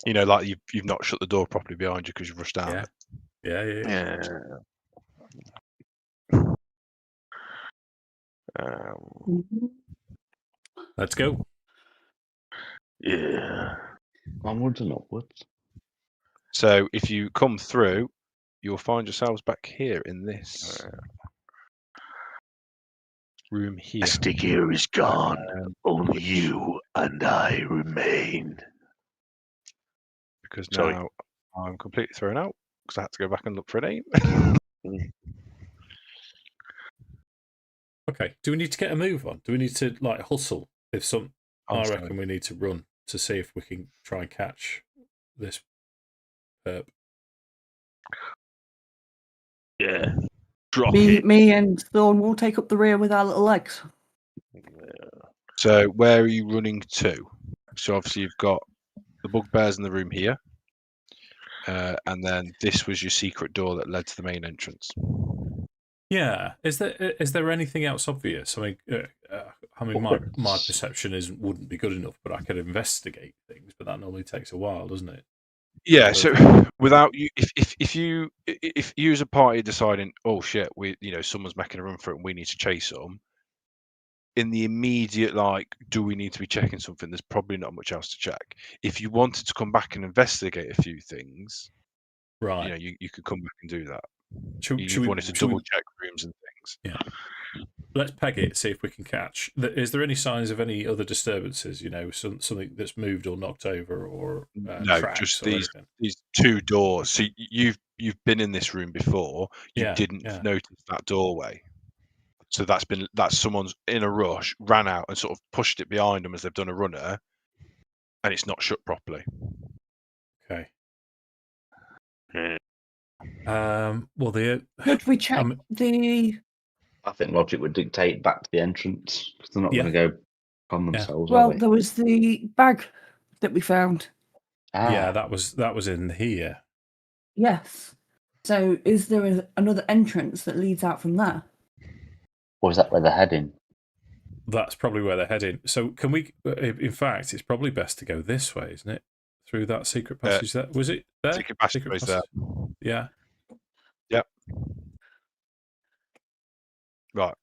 You know, like you've not shut the door properly behind you because you've rushed out. Yeah. Let's go. Yeah. Onwards and upwards. So if you come through, you'll find yourselves back here in this room here. Sticky is gone. Only you and I remain. Because now I'm completely thrown out because I had to go back and look for a name. Okay. Do we need to get a move on? Do we need to like hustle? I reckon we need to run to see if we can try and catch this perp. Yeah. Me and Thorn will take up the rear with our little legs. So where are you running to? So obviously you've got the bugbears in the room here. And then this was your secret door that led to the main entrance. Yeah. Is there anything else obvious? I mean, my perception wouldn't be good enough, but I could investigate things. But that normally takes a while, doesn't it? Yeah. So without you, if you as a party deciding, oh shit, someone's making a run for it, and we need to chase them. In the immediate, do we need to be checking something? There's probably not much else to check. If you wanted to come back and investigate a few things, right? You could come back and do that. You wanted to double check rooms and things. Yeah. Let's peg it, see if we can catch. Is there any signs of any other disturbances? Something that's moved or knocked over, or no, just these two doors. So you've been in this room before. You didn't notice that doorway. So that's someone's in a rush, ran out and sort of pushed it behind them as they've done a runner, and it's not shut properly. Okay. Yeah. Well, Could we check the? I think logic would dictate back to the entrance because they're not going to go on themselves. Well, there was the bag that we found. Yeah, that was in here. Yes. So, is there another entrance that leads out from there? Or is that where they're heading? That's probably where they're heading. So, can we? In fact, it's probably best to go this way, isn't it? Through that secret passage. There was it there? Secret passage there. Yeah. Yep. Right.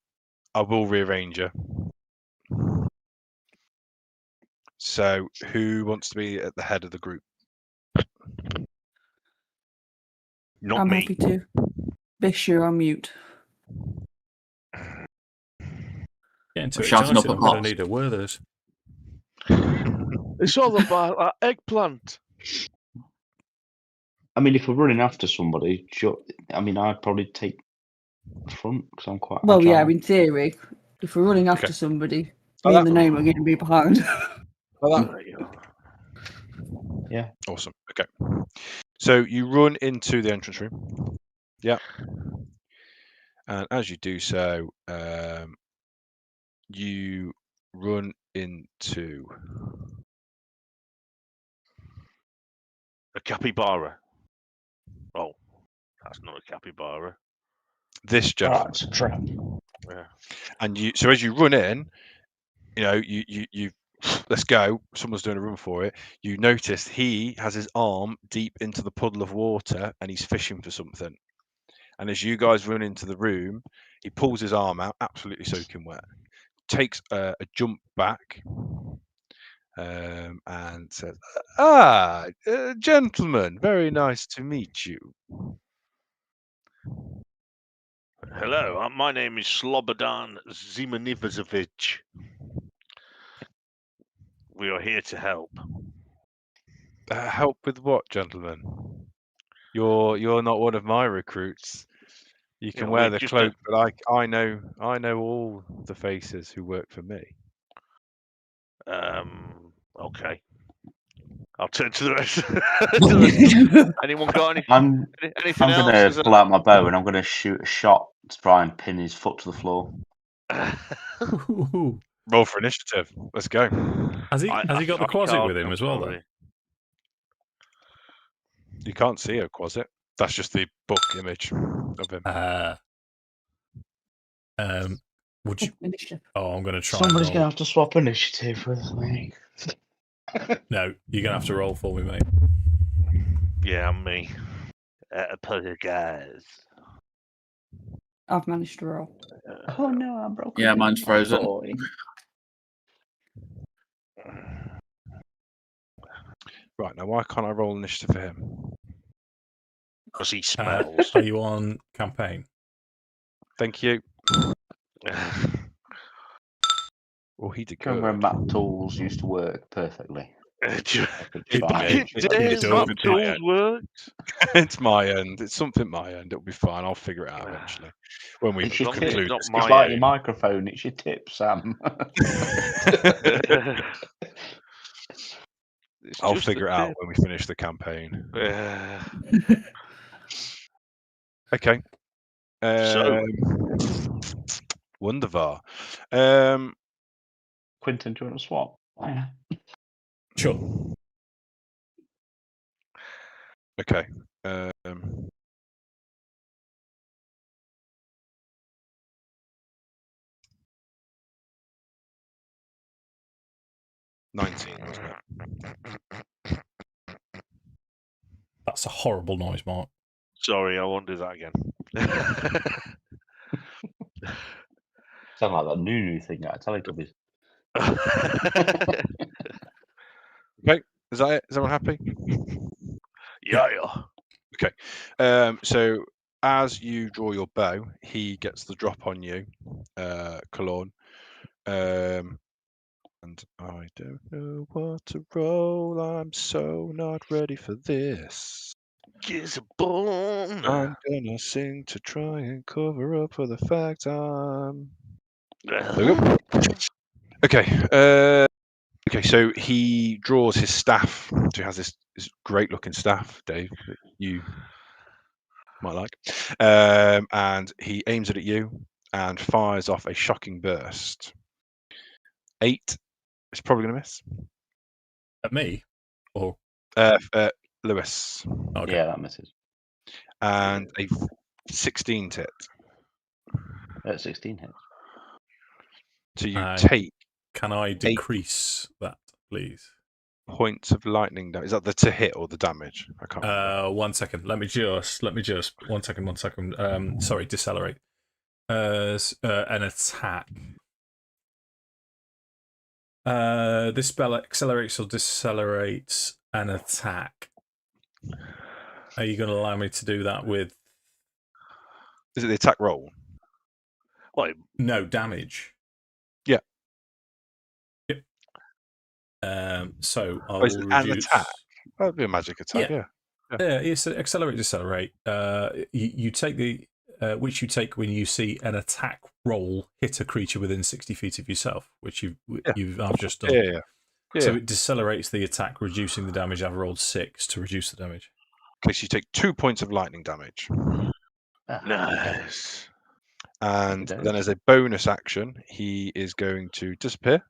I will rearrange you. So, who wants to be at the head of the group? Not I'm me. happy to. Bish, you're on mute. Getting too Shouting excited. up I'm going to need a Werther's. It's all about that eggplant. I mean, if we're running after somebody, I'd probably take the front because I'm quite. Well, agile. yeah, in theory, if we're running after somebody, me and the name are going to be behind. Yeah. Awesome. Okay. So you run into the entrance room. Yeah. And as you do so, you run into A capybara. Oh, that's not a capybara. this gentleman. It's a trap. Yeah. And so as you run in, you let's go. Someone's doing a run for it. You notice he has his arm deep into the puddle of water and he's fishing for something. And as you guys run into the room, he pulls his arm out, absolutely soaking wet, takes a jump back, and says, gentlemen, very nice to meet you. Hello, my name is Slobodan Zimanivovic. We are here to help. Help with what, gentlemen? You're not one of my recruits. You can wear the cloak, but I know all the faces who work for me. Okay. I'll turn to the rest. Anyone got anything? I'm anything going else? to pull out my bow and I'm going to shoot a shot to try and pin his foot to the floor. Roll for initiative. Let's go. Has he got the quasit with him as well, then? You can't see a quasit. That's just the book image of him. Would you? Initiative. Oh, I'm going to try. Somebody's going to have to swap initiative with me. No, you're going to have to roll for me, mate. Yeah, me. Guys. I've managed to roll. Oh no, I'm broken. Yeah, mine's frozen. Right, now why can't I roll initiative for him? Because he smells. Are you on campaign? Thank you. Oh, he did Where good. map tools used to work perfectly. Back in days, map tools worked. It's my end. It's something my end. It'll be fine. I'll figure it out eventually. When we It's your tip. conclude. Not It's my like own. your microphone. It's your tip, Sam. I'll figure it out when we finish the campaign. Okay. Wunderbar. Quinton, do you want to swap? Oh, yeah. Sure. Okay. 19, wasn't it? That's a horrible noise, Mark. Sorry, I won't do that again. Sound like that new thing out of Teletubbies. Okay. Is that it? Is everyone happy? Yeah. Okay. So as you draw your bow, he gets the drop on you, Cologne. And I don't know what to roll. I'm so not ready for this. Gisborne. I'm gonna sing to try and cover up for the fact I'm. There we go. Okay. Okay. So he draws his staff. So he has this great-looking staff, Dave, that you might like, and he aims it at you and fires off a shocking burst. 8. It's probably gonna miss. At me? Or Lewis. okay. Yeah, that misses. And a 16 hit. 16 hits. So you And take Can I decrease that, please? points of lightning damage. Is that the to hit or the damage? I can't remember. 1 second. Let me just 1 second. Sorry, decelerate. An attack. This spell accelerates or decelerates an attack. Are you going to allow me to do that with? Is it the attack roll? What? No damage. Yeah. Yep. So I is will it an reduce. attack? That'd be a magic attack. Yeah. Yeah, it's accelerate, decelerate. You take the which you take when you see an attack roll hit a creature within 60 feet of yourself, which I've just done. Yeah. So it decelerates the attack, reducing the damage. I've rolled 6 to reduce the damage. Okay, so you take 2 points of lightning damage. Nice. And then as a bonus action, he is going to disappear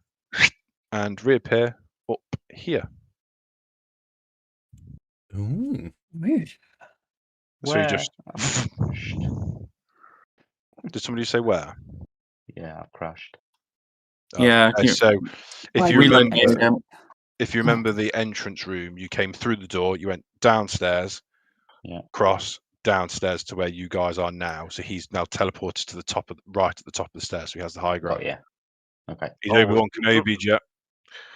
and reappear up here. Ooh. Weird. So he just. Crashed. Did somebody say where? Yeah, I've crashed. Yeah. So if Why you we remember, let him if you remember the entrance room, you came through the door, you went downstairs, cross downstairs to where you guys are now. So he's now teleported to the top of right at the top of the stairs. So he has the high ground. Oh yeah. Okay. He's Obi-Wan Kenobi, Jet.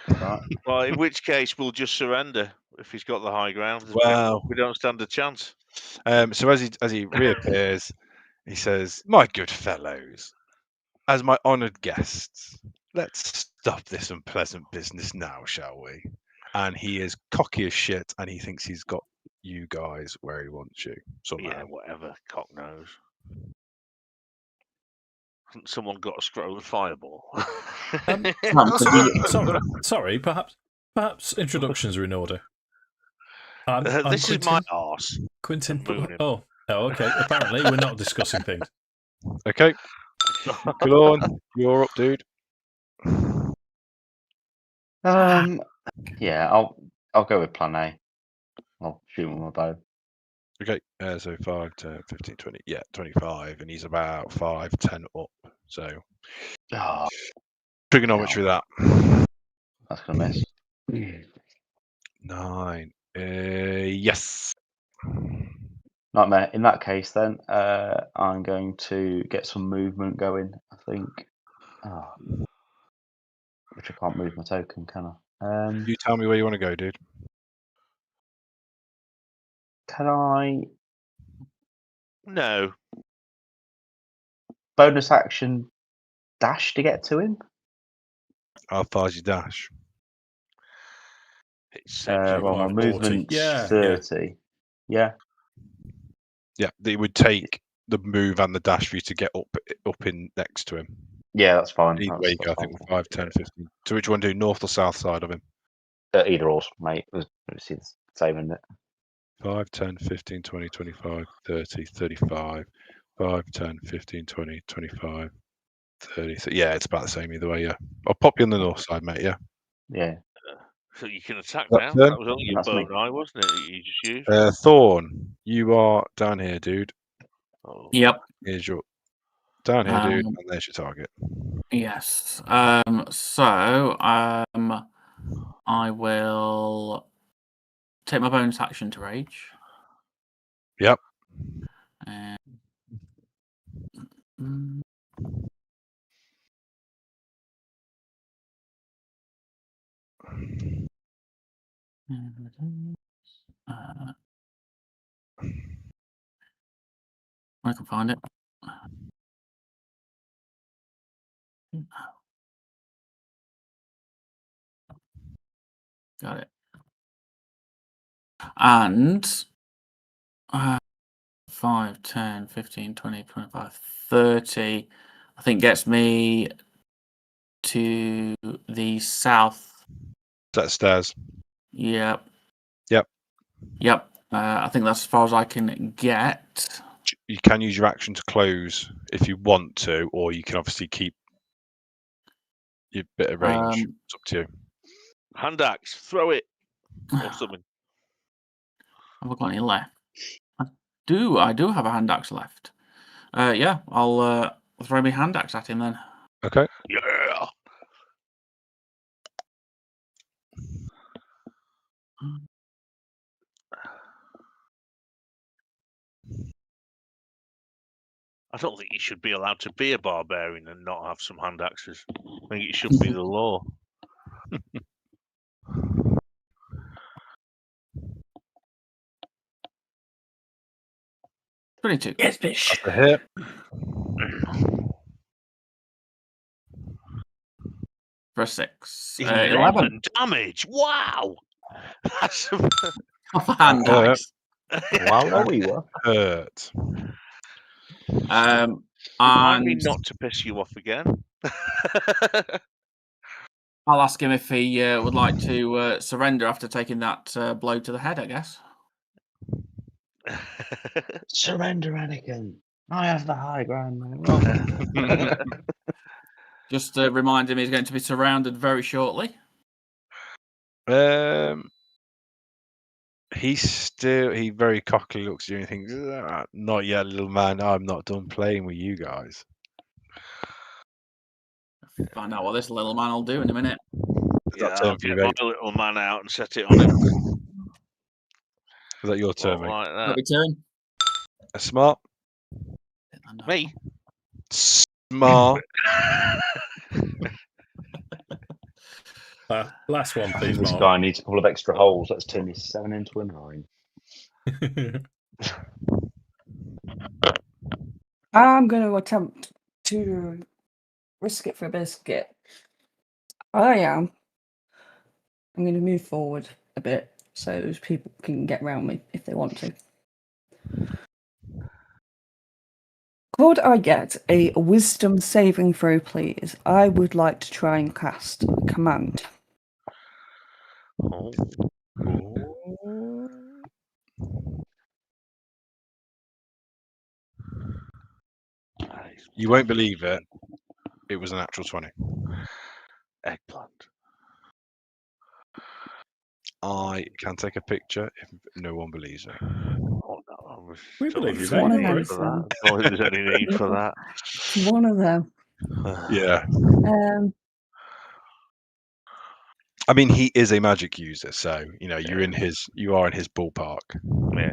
Right. Well, in which case we'll just surrender if he's got the high ground. Well, we don't stand a chance. So as he reappears, he says, "My good fellows, as my honoured guests, let's stop this unpleasant business now, shall we?" And he is cocky as shit, and he thinks he's got you guys where he wants you. Somehow. Yeah, whatever. Cock knows. Hasn't someone got a scroll of fireball? Sorry. Perhaps introductions are in order. I'm this Quinton. is my arse. Quinton. Oh, okay. Apparently, we're not discussing things. Okay, go on. You're up, dude. Yeah, I'll go with plan A. I'll shoot with my bow. Okay, so 5, 10, 15, 20. Yeah, 25, and he's about 5, 10 up. So trigonometry that. That's gonna miss. 9. Yes. Nightmare. In that case, then I'm going to get some movement going. I think. Which I can't move my token, can I? You tell me where you want to go, dude. Can I No. bonus action dash to get to him? How far is your dash? It's Well, my 40. movement's Yeah, 30. Yeah. Yeah, it would take the move and the dash for you to get up in next to him. Yeah, that's fine. Either way, you go, I think, with 5, 10, 15. So which one do? North or south side of him? Either or, mate. It's the same, isn't it? 5, 10, 15, 20, 25, 30, 35. 5, 10, 15, 20, 25, 30. Yeah, it's about the same either way, yeah. I'll pop you on the north side, mate, yeah. Yeah. So you can attack That's now. it. That was only your That's bow me. and eye, wasn't it? That you just used. Thorn, you are down here, dude. Oh. Yep. Here's your down here, dude, and there's your target. Yes. So I will take my bonus action to rage. Yep. I can find it. Got it. And 5, 10, 15, 20, 25, 30, I think gets me to the south. Set of stairs. Yep. Yep. Yep. I think that's as far as I can get. You can use your action to close if you want to, or you can obviously keep your bit of range. It's up to you. Hand axe, throw it or something. Have I got any left? I do have a hand axe left. Yeah, I'll throw my hand axe at him then. Okay. Yeah. I don't think you should be allowed to be a barbarian and not have some hand axes. I think it should be the law. 22. Yes, bitch. That's a hit. For a 6. 11 11. damage. Wow. That's Off a hand axe. Wow, we were. Hurt. Remind me And not to piss you off again. I'll ask him if he would like to surrender after taking that blow to the head, I guess. Surrender, Anakin. I have the high ground, man. Just to remind him he's going to be surrounded very shortly. He very cockily looks at you and thinks, not yet, little man. I'm not done playing with you guys. Find out what this little man will do in a minute. Yeah, that turn I'll for you, get my mate? little man out and set it on him. Is that your turn, mate? Like That'll that. be turn. Smart. Me? Smart. Last one, please, This Mark. guy needs a couple of extra holes. Let's turn his 7 into a 9. I'm going to attempt to risk it for a biscuit. I'm going to move forward a bit so those people can get around me if they want to. Could I get a wisdom saving throw, please? I would like to try and cast command. Oh. You won't believe it. It was a natural 20. Eggplant. I can take a picture if no one believes it. Oh, no, I was We totally believe you, no mate. need Don't worry. for that. I don't think there's any need for that. It's one of them. Yeah. Um, I mean, he is a magic user, so you know you are in his ballpark. Yeah.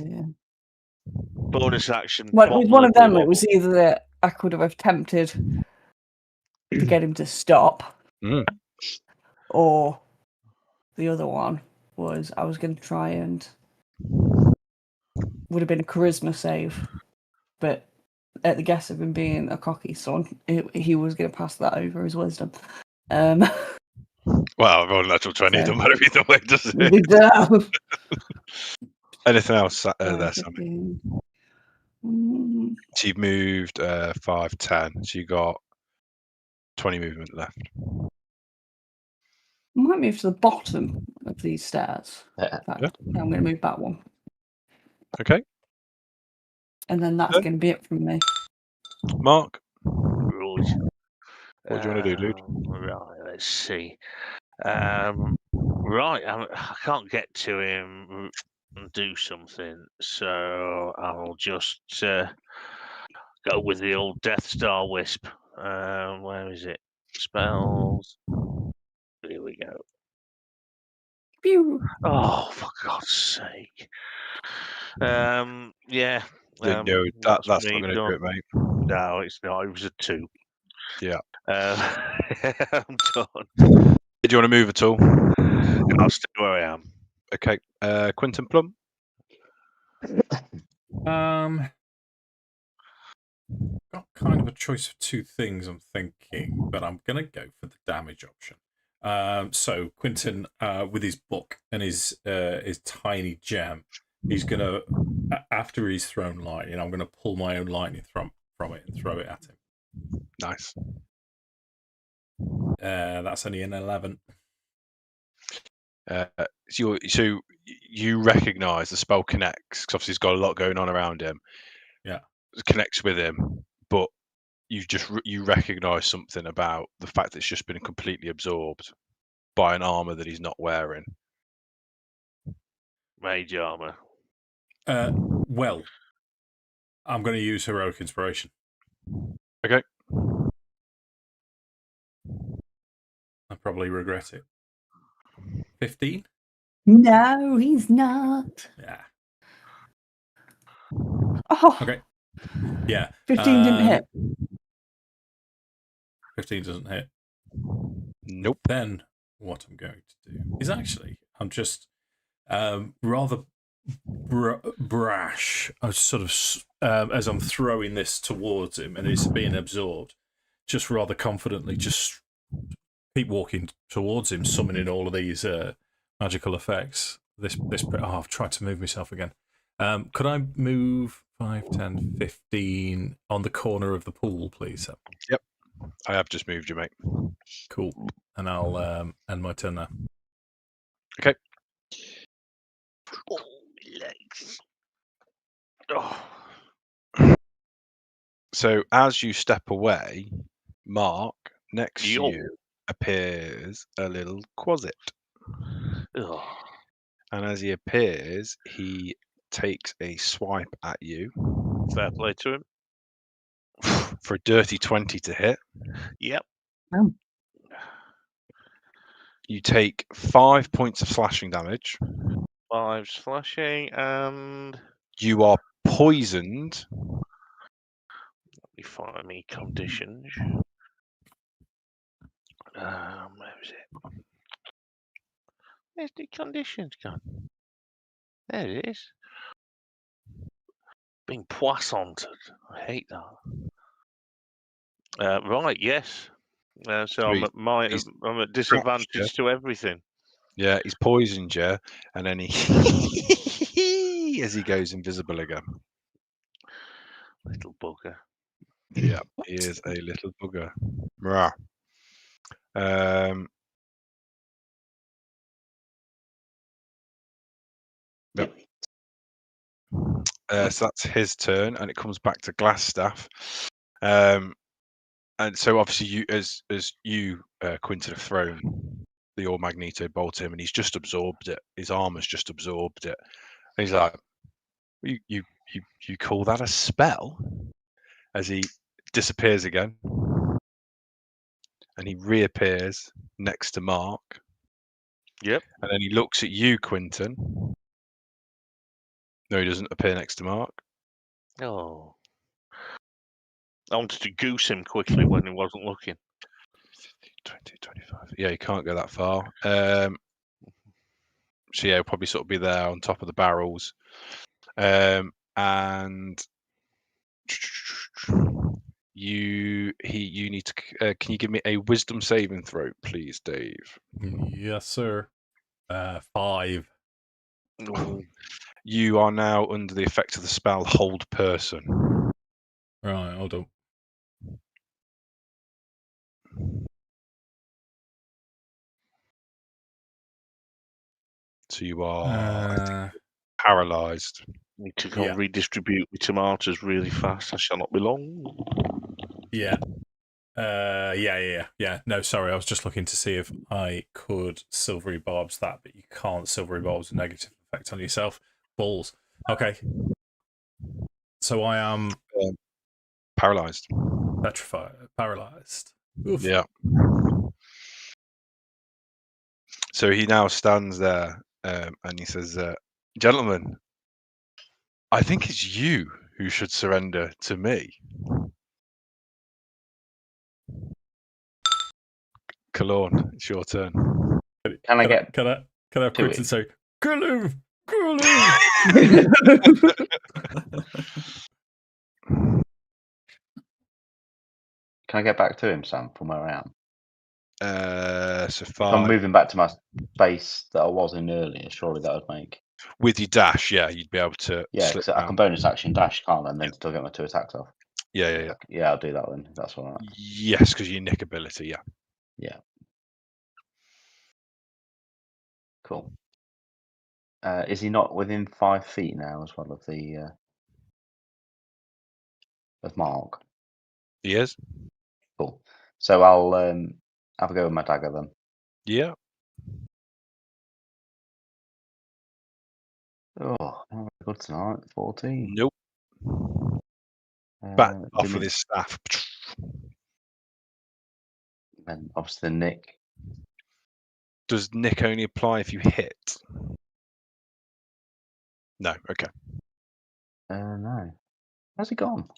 yeah. Bonus action. Well, pop with one of them, wobble it was either that I could have attempted to get him to stop, Mm. or the other one was I was going to try and would have been a charisma save, but at the guess of him being a cocky son, he was going to pass that over as wisdom. Well, I've rolled a natural 20. So- Don't matter either way, does it? Damn. Anything else there, Sammy? 15. Mm, So you've moved 5, 10. So you got 20 movement left. I might move to the bottom of these stairs. Yeah. In fact, Yeah. I'm going to move that one. Okay, And then that's Okay. going to be it from me. Mark. Right. What do you want to do, dude? Right, let's see. Right, I can't get to him and do something, so I'll just go with the old Death Star Wisp. Where is it? Spells. Here we go. Pew. Oh, for God's sake. Yeah. No, that's not going to do it, mate. No, it's not. It was a 2. Yeah. I'm done. Do you want to move at all? I'll stay where I am. Okay. Quinton Plum. got kind of a choice of two things I'm thinking, but I'm going to go for the damage option. So Quinton, with his book and his tiny gem, he's going to, after he's thrown lightning, I'm going to pull my own lightning from it and throw it at him. Nice. That's only an 11. So you recognise the spell connects, because obviously he's got a lot going on around him. Yeah. It connects with him, but you recognise something about the fact that it's just been completely absorbed by an armour that he's not wearing. Mage armour. Well, I'm going to use heroic inspiration. Okay. I probably regret it. 15? No, he's not. Yeah. Oh, Okay. Yeah. 15 didn't hit. 15 doesn't hit. Nope. Then what I'm going to do is actually, I'm just rather brash. I sort of, as I'm throwing this towards him and it's being absorbed, just rather confidently just keep walking towards him, summoning all of these magical effects. I've tried to move myself again. Could I move 5, 10, 15 on the corner of the pool, please? Yep. I have just moved you, mate. Cool. And I'll end my turn now. Okay. Oh, my legs. Oh. So as you step away, Mark, next Yo. to you appears a little Quasit. Oh. And as he appears, he takes a swipe at you. Fair play to him. For a dirty 20 to hit. Yep. You take 5 points of slashing damage. 5 slashing and You are poisoned. let me find me conditions. Where is it? Where's the conditions gone? There it is. Being poissoned. I hate that. Right, yes. So I'm at disadvantage to everything. Yeah, he's poisoned you, and then he as he goes invisible again. Little bugger. Yeah, he is a little bugger. Rah. Yep. So that's his turn, and it comes back to Glassstaff. And so obviously you, as you, Quinton, have thrown the All Magneto bolt at him, and he's just absorbed it. His armor's just absorbed it. And he's like, "You call that a spell?" As he disappears again, and he reappears next to Mark. Yep. And then he looks at you, Quinton. No, he doesn't appear next to Mark. Oh. I wanted to goose him quickly when he wasn't looking. 20, 25. Yeah, you can't go that far. So yeah, he'll probably sort of be there on top of the barrels. And you need to. Can you give me a wisdom saving throw, please, Dave? Yes, sir. 5. You are now under the effect of the spell Hold Person. Right, hold on. So you are paralyzed. Need to go and redistribute my tomatoes really fast. I shall not be long. Yeah. Yeah. No, sorry, I was just looking to see if I could silvery barbs that, but you can't silvery barbs a negative effect on yourself. Balls. Okay. So I am paralyzed. Petrified. Paralyzed. Oof. Yeah. So he now stands there and he says, "Gentlemen, I think it's you who should surrender to me." Kalorn, it's your turn. Can I have Quinton say, Kalorn? Can I get back to him, Sam, from where I am? So If I'm 5 moving back to my base that I was in earlier, surely that would make. with your dash. Yeah, you'd be able to. Yeah, slip because I down. can bonus action dash, can't I? And then still get my 2 attacks off. Yeah. Yeah, I'll do that then. That's all right. Yes, because you nick ability. Yeah. Yeah. Cool. Is he not within 5 feet now as well of the of Mark? He is. Cool. So I'll have a go with my dagger then. Yeah. Oh, not very good tonight. 14. Nope. Back give off me- with his staff. And obviously the nick. Does nick only apply if you hit? No. Okay. No. How's he gone?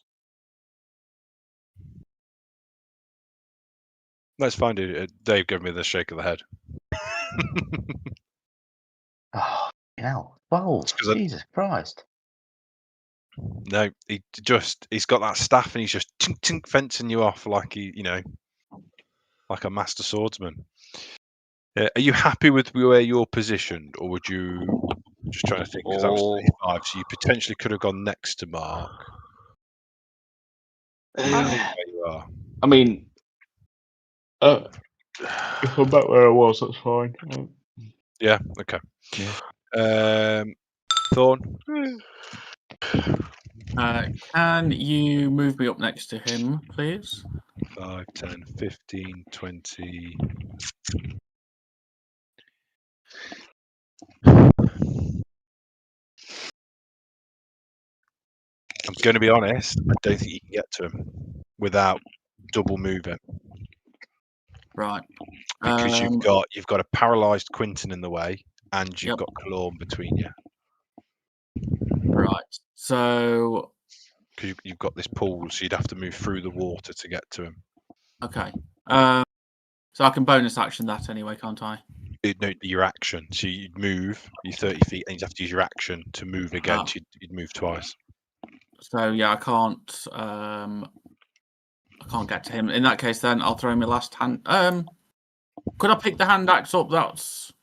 Let's find it. Dave gave me the shake of the head. Oh, hell. 12. 'cause Jesus Christ. No, he's got that staff and he's just tink tink fencing you off like like a master swordsman. Are you happy with where you're positioned, or would you just trying to think? Because that was 35, so you potentially could have gone next to Mark. Where you are. I mean, if I'm back where I was, that's fine. Yeah. Okay. Yeah. Thorn. Can you move me up next to him, please? 5, 10, 15, 20. I'm going to be honest. I don't think you can get to him without double moving, Right. because you've got a paralysed Quinton in the way, and you've Yep. got Claw between you. Right. So, Because you've got this pool, so you'd have to move through the water to get to him. okay. So I can bonus action that anyway, can't I? No, your action. So you'd move, you're 30 feet, and you'd have to use your action to move again. Ah. So you'd move twice. So yeah, I can't get to him. In that case, then I'll throw my last hand. Could I pick the hand axe up? That's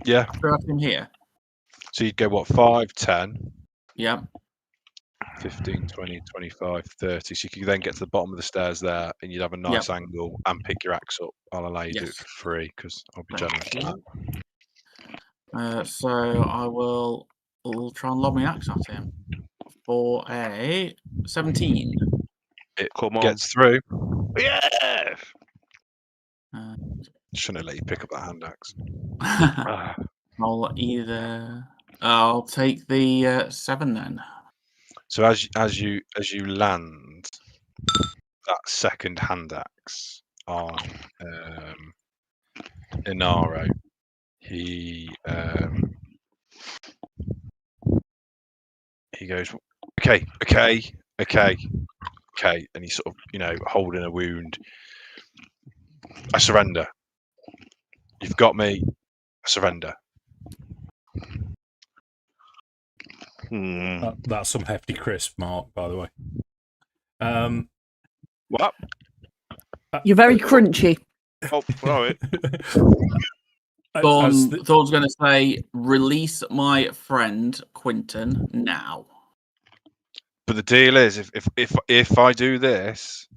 Yeah. throw at him here. So you'd go, what, 5, 10, Yeah. 15, 20, 25, 30. So you could then get to the bottom of the stairs there, and you'd have a nice angle and pick your axe up. I'll allow you to do it for free, because I'll be generous with that. So I will try and lob my axe at him for a 17. It Come on. gets through. Yes. Shouldn't have let you pick up that hand axe. I'll take the 7 then. So as you land that second hand axe on Inaro, he goes, okay, and he's sort of holding a wound. I surrender. You've got me. I surrender. That's some hefty crisp, Mark, by the way. What? You're very crunchy. Oh, right. Thorn's going to say, release my friend Quinton now. But the deal is, if I do this,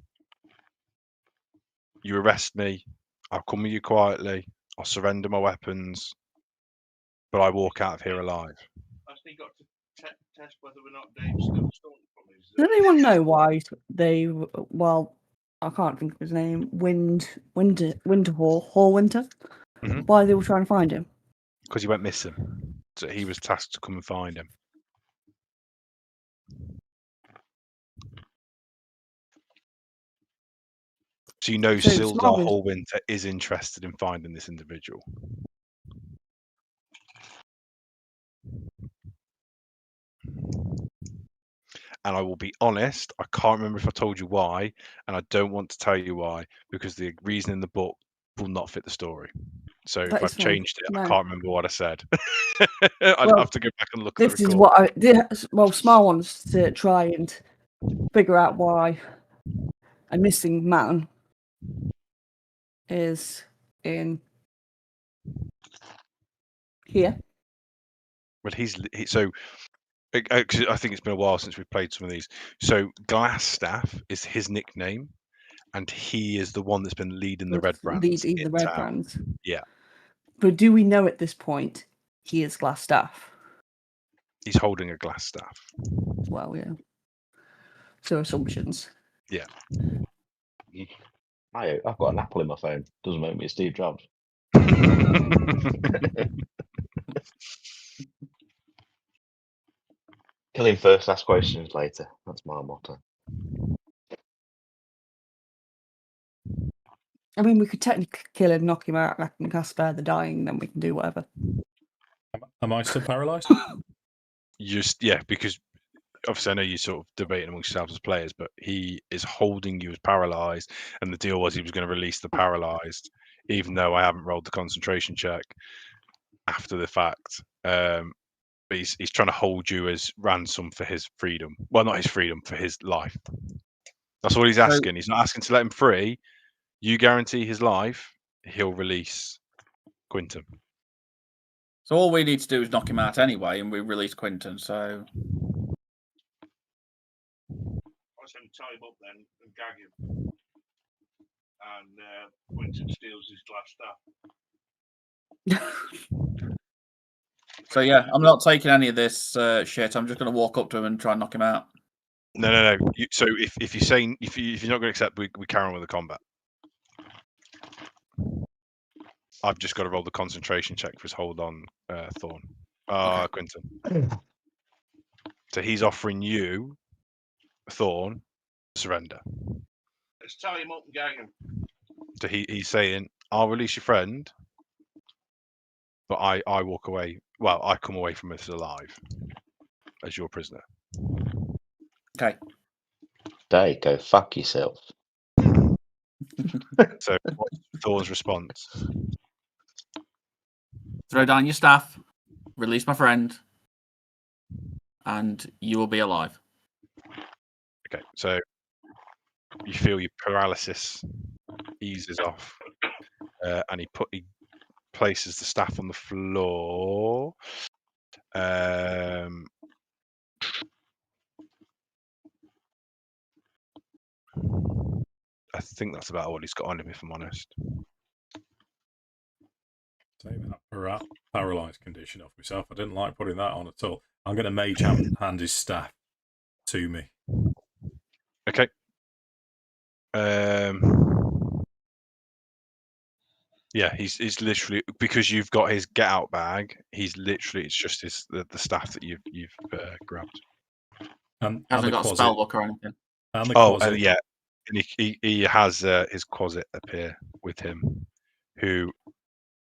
you arrest me. I'll come with you quietly. I'll surrender my weapons, but I walk out of here alive. Actually, got to test whether or not Dave's still stolen from his. Does anyone know why they? Well, I can't think of his name. Winterhall, Hallwinter. Mhm. Why they were trying to find him? Because he went missing. So he was tasked to come and find him. So So Sildar Smog is- Hallwinter is interested in finding this individual. And I will be honest, I can't remember if I told you why, and I don't want to tell you why, because the reason in the book will not fit the story. So if That I've is fine. changed it, I No. can't remember what I said. I'd Well, have to go back and look at This the is record. what Smile wants to try and figure out why a missing man is in here. But so. 'Cause I think it's been a while since we've played some of these. So Glassstaff is his nickname, and he is the one that's been leading the Red Brands. Leading the in Red town. Brands. Yeah. But do we know at this point he is Glassstaff? He's holding a glass staff. Well, yeah. So assumptions. Yeah. I've got an Apple in my phone. Doesn't make me Steve Jobs. Kill him first, ask questions later. That's my motto. I mean, we could technically kill him, knock him out, and cast Spare the Dying, then we can do whatever. Am I still paralysed? Yeah, because obviously I know you sort of debating amongst yourselves as players, but he is holding you as paralysed, and the deal was he was going to release the paralysed, even though I haven't rolled the concentration check after the fact. But he's trying to hold you as ransom for his freedom. Well, not his freedom, for his life. That's all he's asking. He's not asking to let him free. You guarantee his life, he'll release Quinton. So all we need to do is knock him out anyway, and we release Quinton. So I said tie him up then and gag him, and Quinton steals his glass staff. So yeah, I'm not taking any of this shit. I'm just going to walk up to him and try and knock him out. No. So if you're saying if you're not going to accept, we carry on with the combat. I've just got to roll the concentration check for his hold on Thorn. Okay. Quinton. So he's offering you, Thorn, surrender. Let's tie him up and gag him. So he's saying, I'll release your friend, but I walk away. Well, I come away from this alive as your prisoner. Okay. Day, go fuck yourself. So what's Thor's response? Throw down your staff, release my friend, and you will be alive. Okay, so you feel your paralysis eases off, and he places the staff on the floor. I think that's about all he's got on him, if I'm honest. Take that paralysed condition off myself. I didn't like putting that on at all. I'm going to mage hand his staff to me. Okay. Yeah, he's literally, because you've got his get out bag. He's literally, it's just the staff that you've grabbed. Hasn't got a spell book or anything. And the closet. Yeah, and he has his closet appear with him, who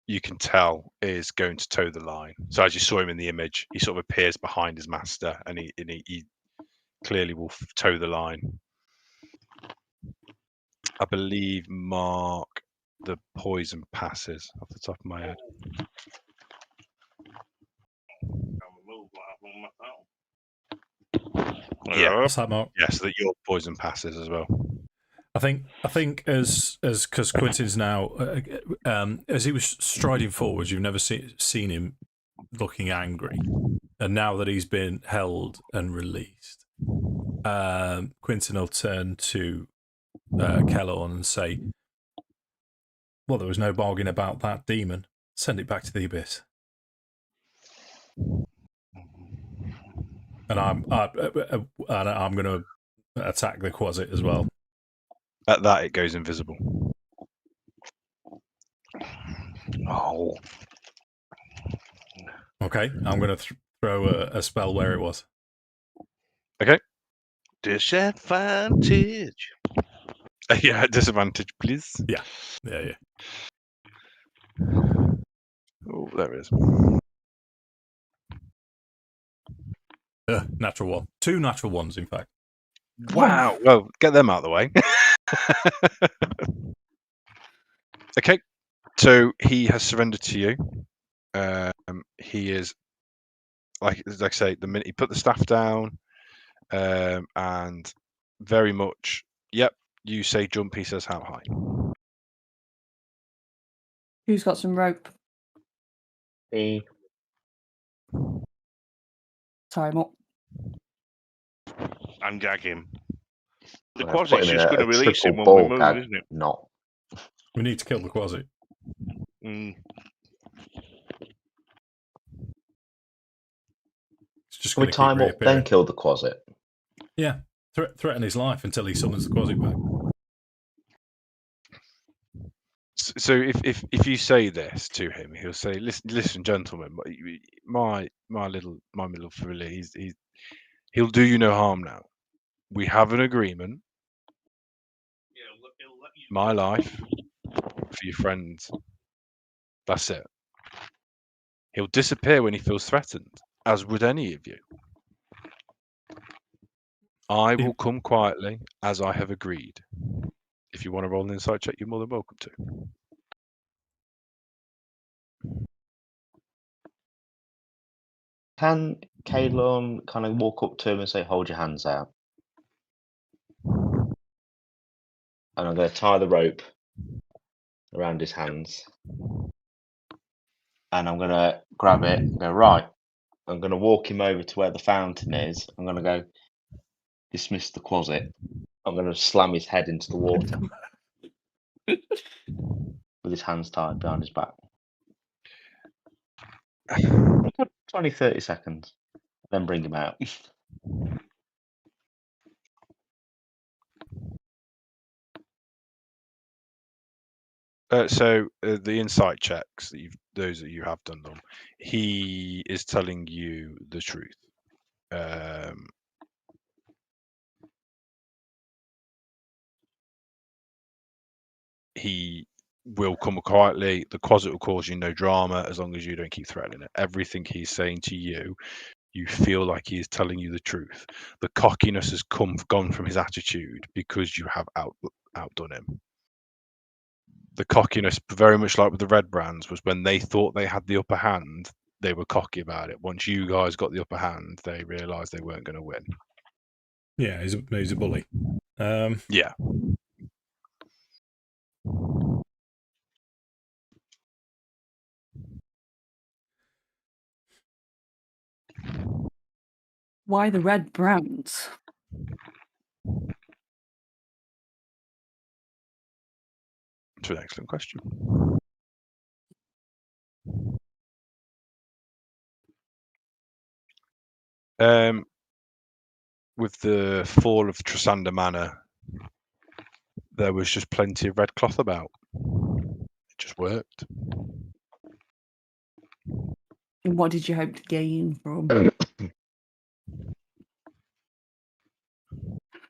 you can tell is going to toe the line. So as you saw him in the image, he sort of appears behind his master, and he clearly will toe the line. I believe, Mark, the poison passes off the top of my head. Yeah, what's that, Mark? Yeah, so that your poison passes as well. I think as because Quinton's now as he was striding forwards, you've never seen him looking angry, and now that he's been held and released, Quinton will turn to Kellorn and say, "Well, there was no bargain about that demon. Send it back to the abyss." And I'm going to attack the closet as well. At that, it goes invisible. Oh. Okay, I'm going to throw a spell where it was. Okay. Disadvantage. Yeah, disadvantage, please. Yeah. Oh, there it is. Natural one. 2 natural ones, in fact. Wow. Well, get them out of the way. Okay. So he has surrendered to you. He is, like I say, the minute he put the staff down, and very much, yep, you say jump, he says how high. Who's got some rope? Me. Tie him up. And gag him. The I'm gonna put quasit's him in just going to a release him triple when we ball move, gag. isn't it? Not. We need to kill the quasi. Mm. It's just Can we going to tie keep him up, then reappearing. kill the quasit? Yeah, threaten his life until he summons the quasi back. So if you say this to him, he'll say, "Listen, gentlemen, my little filly, he'll do you no harm now. We have an agreement. My life for your friends. That's it. He'll disappear when he feels threatened, as would any of you. I will come quietly, as I have agreed. If you want to roll an insight check, you're more than welcome to." Can Kalon kind of walk up to him and say, "Hold your hands out"? And I'm going to tie the rope around his hands. And I'm going to grab it and go, right. I'm going to walk him over to where the fountain is. I'm going to go, dismiss the quasit. I'm going to slam his head into the water with his hands tied behind his back. 20, 30 seconds. Then bring him out. So the insight checks that those that you have done them, he is telling you the truth. He will come quietly. The quasit will cause you no drama as long as you don't keep threatening it. Everything he's saying to you, you feel like he is telling you the truth. The cockiness has gone from his attitude because you have outdone him. The cockiness, very much like with the red brands, was when they thought they had the upper hand, they were cocky about it. Once you guys got the upper hand, they realised they weren't going to win. Yeah, he's a bully. Yeah. Why the red brands? It's an excellent question. With the fall of Trisander Manor, there was just plenty of red cloth about. It just worked. And what did you hope to gain from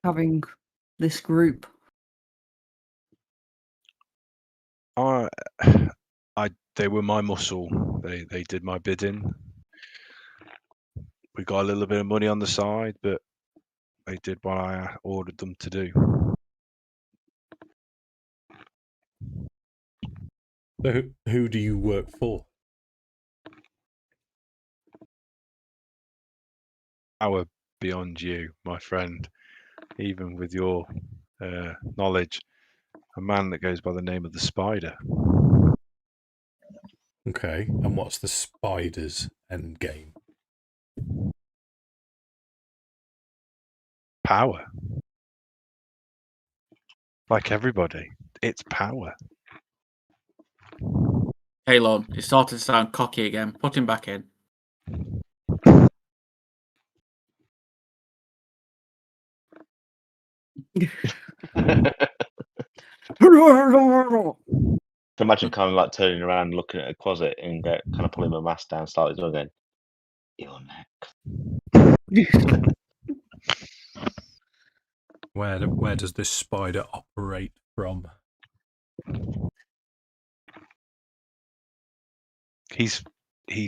having this group? They were my muscle. They did my bidding. We got a little bit of money on the side, but they did what I ordered them to do. So who do you work for? Power beyond you, my friend. Even with your knowledge, a man that goes by the name of the Spider. Okay, and what's the spider's end game? Power. Like everybody, it's power. Helm, it started to sound cocky again. Put him back in. Imagine kind of like turning around and looking at a quasit and kind of pulling my mask down slightly as well again. Your neck. Where does this spider operate from? He's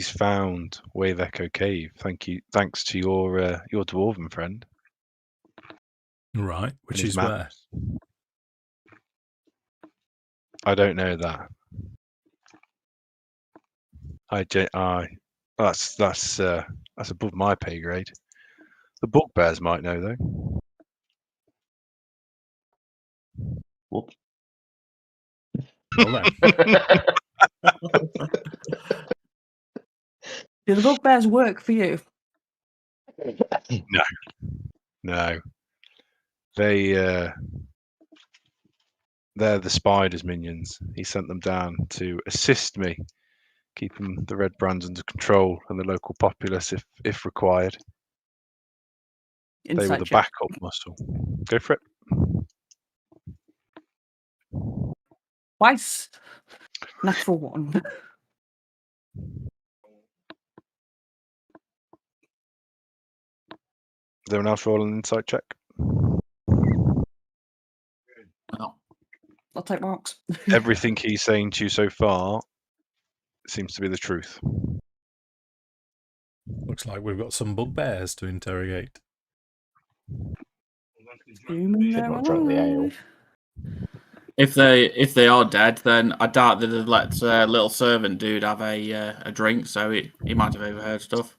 found Wave Echo Cave. Thanks to your dwarven friend. Right, which is where? I don't know that. That's above my pay grade. The bugbears might know though. Whoops. Well then, Do the bugbears work for you? No. They're the spider's minions. He sent them down to assist me, keeping the red brands under control and the local populace if required. They were Insight the check. backup muscle. Go for it. Twice. Natural 1. Is anyone else roll an insight check? No. I'll take marks. Everything he's saying to you so far seems to be the truth. Looks like we've got some bugbears to interrogate. Assuming Should they're not drink the ale. alive. If they are dead, then I doubt that they'd let little servant dude have a drink, so he might have overheard stuff.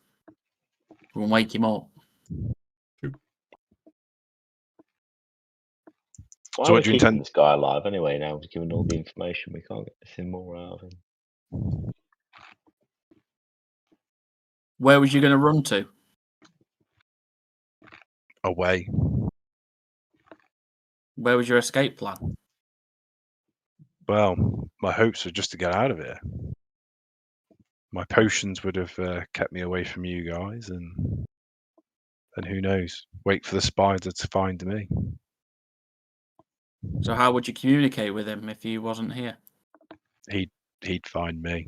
We'll wake him up. Why So are what we do you keeping intend? this guy alive anyway? Now we're given all the information, we can't get anything more out of him. Where was you going to run to? Away. Where was your escape plan? Well, my hopes were just to get out of here. My potions would have kept me away from you guys, and who knows? Wait for the spider to find me. So how would you communicate with him if he wasn't here? He'd find me.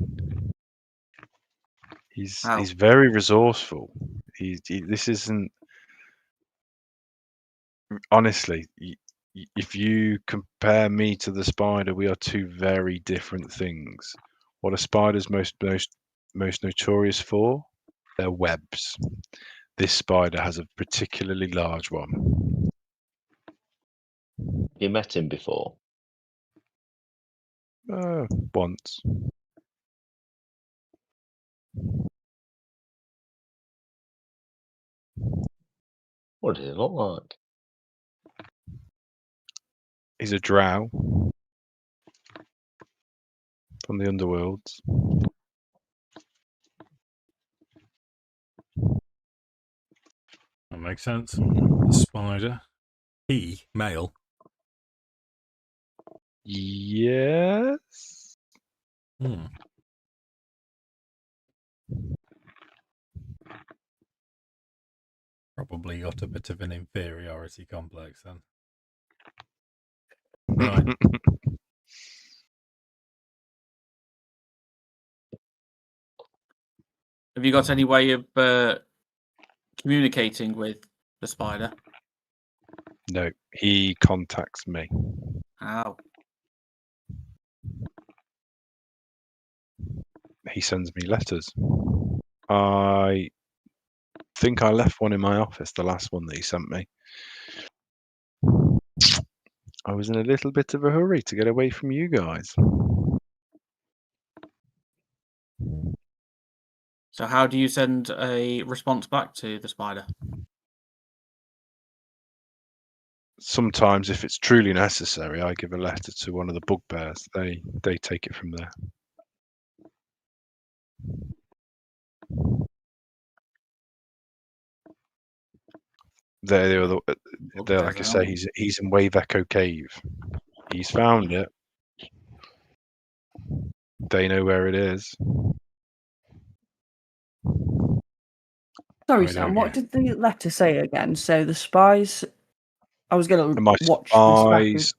He's How? very resourceful. This isn't honestly. If you compare me to the spider, we are two very different things. What a spider's most notorious for? Their webs. This spider has a particularly large one. You met him before? Once. What does it look like? He's a drow from the underworlds. That makes sense. The spider. He, male. Yes. Probably got a bit of an inferiority complex then. Right. Have you got any way of communicating with the spider? No, he contacts me. How? He sends me letters. I think I left one in my office, the last one that he sent me. I was in a little bit of a hurry to get away from you guys. So how do you send a response back to the spider? Sometimes, if it's truly necessary, I give a letter to one of the bugbears. They take it from there. They're like I say, he's in Wave Echo Cave. He's found it. They know where it is. Sorry, Sam, what did the letter say again? So the spies... I was going to My watch spies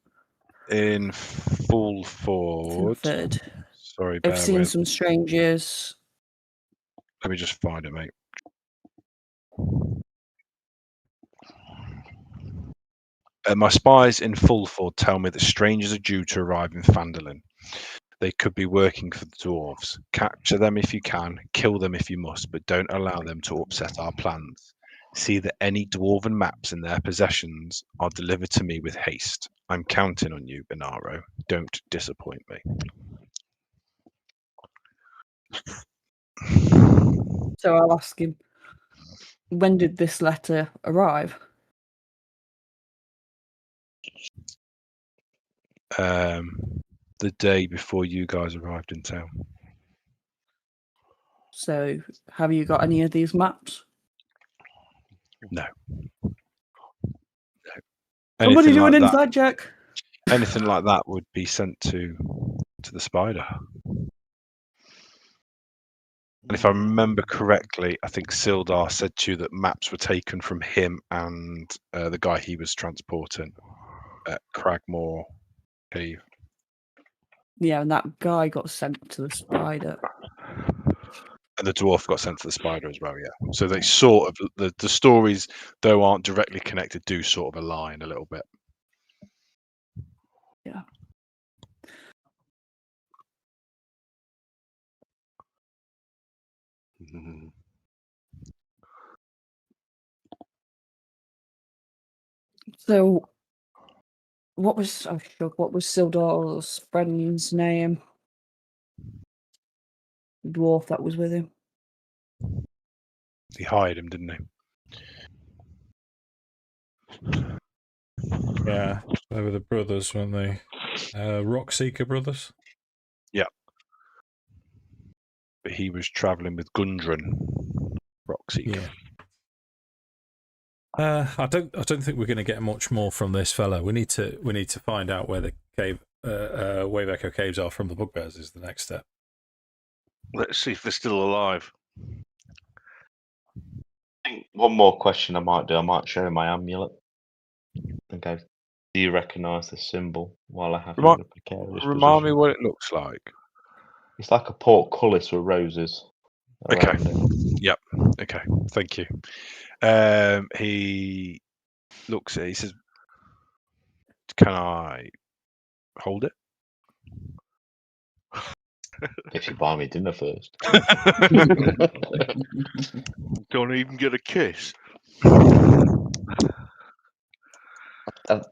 in full forward. Third. Sorry, I've bear seen with. some strangers. Let me just find it, mate. My spies in Fulford tell me that strangers are due to arrive in Phandalin. They could be working for the dwarves. Capture them if you can, kill them if you must, but don't allow them to upset our plans. See that any dwarven maps in their possessions are delivered to me with haste. I'm counting on you, Benaro. Don't disappoint me. So I'll ask him, when did this letter arrive? the day before you guys arrived in town. So, have you got any of these maps? No. Somebody Anything do like an that, inside check. anything like that would be sent to the spider. And if I remember correctly, I think Sildar said to you that maps were taken from him and the guy he was transporting at Cragmore Cave. Yeah, and that guy got sent to the spider. And the dwarf got sent to the spider as well, yeah. So they sort of, the stories, though aren't directly connected, do sort of align a little bit. Yeah. Mhm. So, what was Sildar's friend's name? The dwarf that was with him. He hired him, didn't he? Yeah, they were the brothers, weren't they? Rockseeker brothers. But he was travelling with Gundren, Rockseeker. Yeah. I don't think we're going to get much more from this fellow. We need to find out where the cave, Wave Echo caves are from the bugbears. Is the next step. Let's see if they're still alive. I think one more question I might do. I might show my amulet and go, do you recognise this symbol while I have you in a precarious Remind me position? what it looks like. It's like a portcullis with roses around it. Yep. Okay. Thank you. He looks at it. He says, "Can I hold it?" If you buy me dinner first. Don't even get a kiss.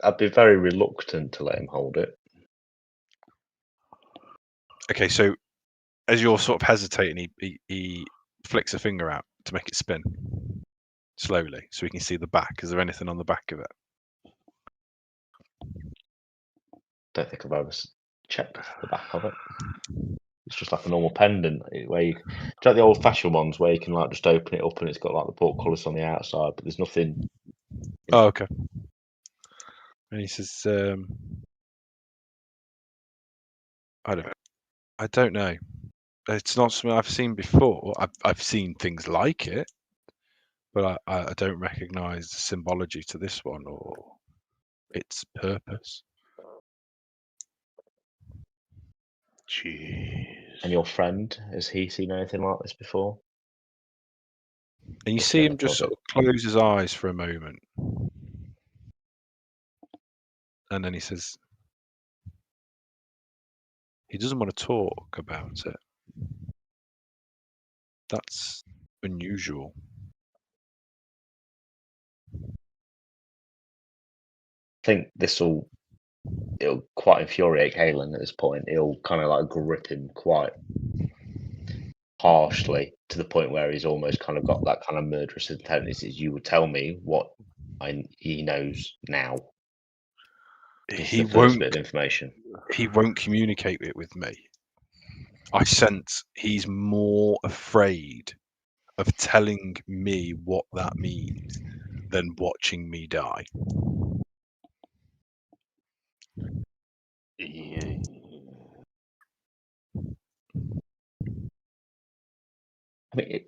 I'd be very reluctant to let him hold it. Okay. So as you're sort of hesitating, he flicks a finger out to make it spin slowly, so we can see the back. Is there anything on the back of it? Don't think I've ever checked the back of it. It's just like a normal pendant where you like the old-fashioned ones where you can like just open it up and it's got like the portcullis on the outside, but there's nothing. Oh, okay. And he says, I don't know. It's not something I've seen before. I've seen things like it, but I don't recognise the symbology to this one or its purpose. Jeez. And your friend, has he seen anything like this before? And you Looking see at him the just sort of closet. close his eyes for a moment. And then he says, he doesn't want to talk about it. That's unusual. I think it'll quite infuriate Galen at this point. It'll kind of like grip him quite harshly to the point where he's almost kind of got that kind of murderous intent. Is you would tell me what he knows now. It's He the first won't. bit of information. He won't communicate it with me. I sense he's more afraid of telling me what that means than watching me die. Yeah.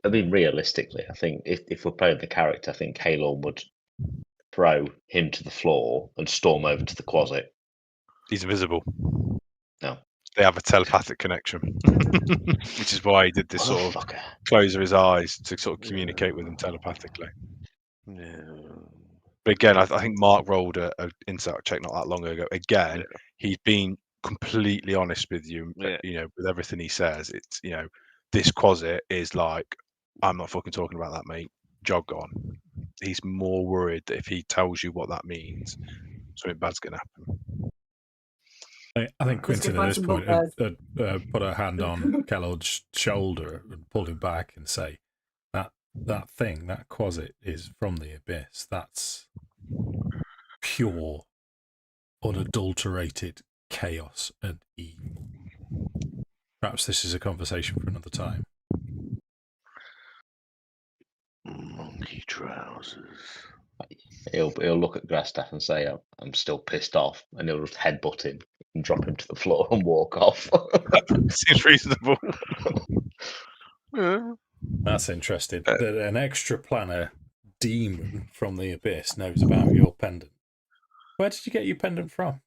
I mean, realistically, I think if we're playing the character, I think Kalon would throw him to the floor and storm over to the closet. He's invisible. No. They have a telepathic connection, which is why he did this sort of close of his eyes to sort of communicate with him telepathically. No. But again, I think Mark rolled a insight check not that long ago. Again, he's been completely honest with you. You know, with everything he says, it's this closet is like, I'm not fucking talking about that, mate. Jog on. He's more worried that if he tells you what that means, something bad's gonna happen. I think Quinton at this point had put a hand on Kellogg's shoulder and pulled him back and say, that thing, that closet is from the abyss. That's pure, unadulterated chaos and evil. Perhaps this is a conversation for another time. Monkey trousers. He'll look at Grasstaff and say, "I'm still pissed off," and he'll just headbutt him and drop him to the floor and walk off. Seems reasonable. Yeah. That's interesting. That an extra planner demon from the abyss knows about your pendant. Where did you get your pendant from?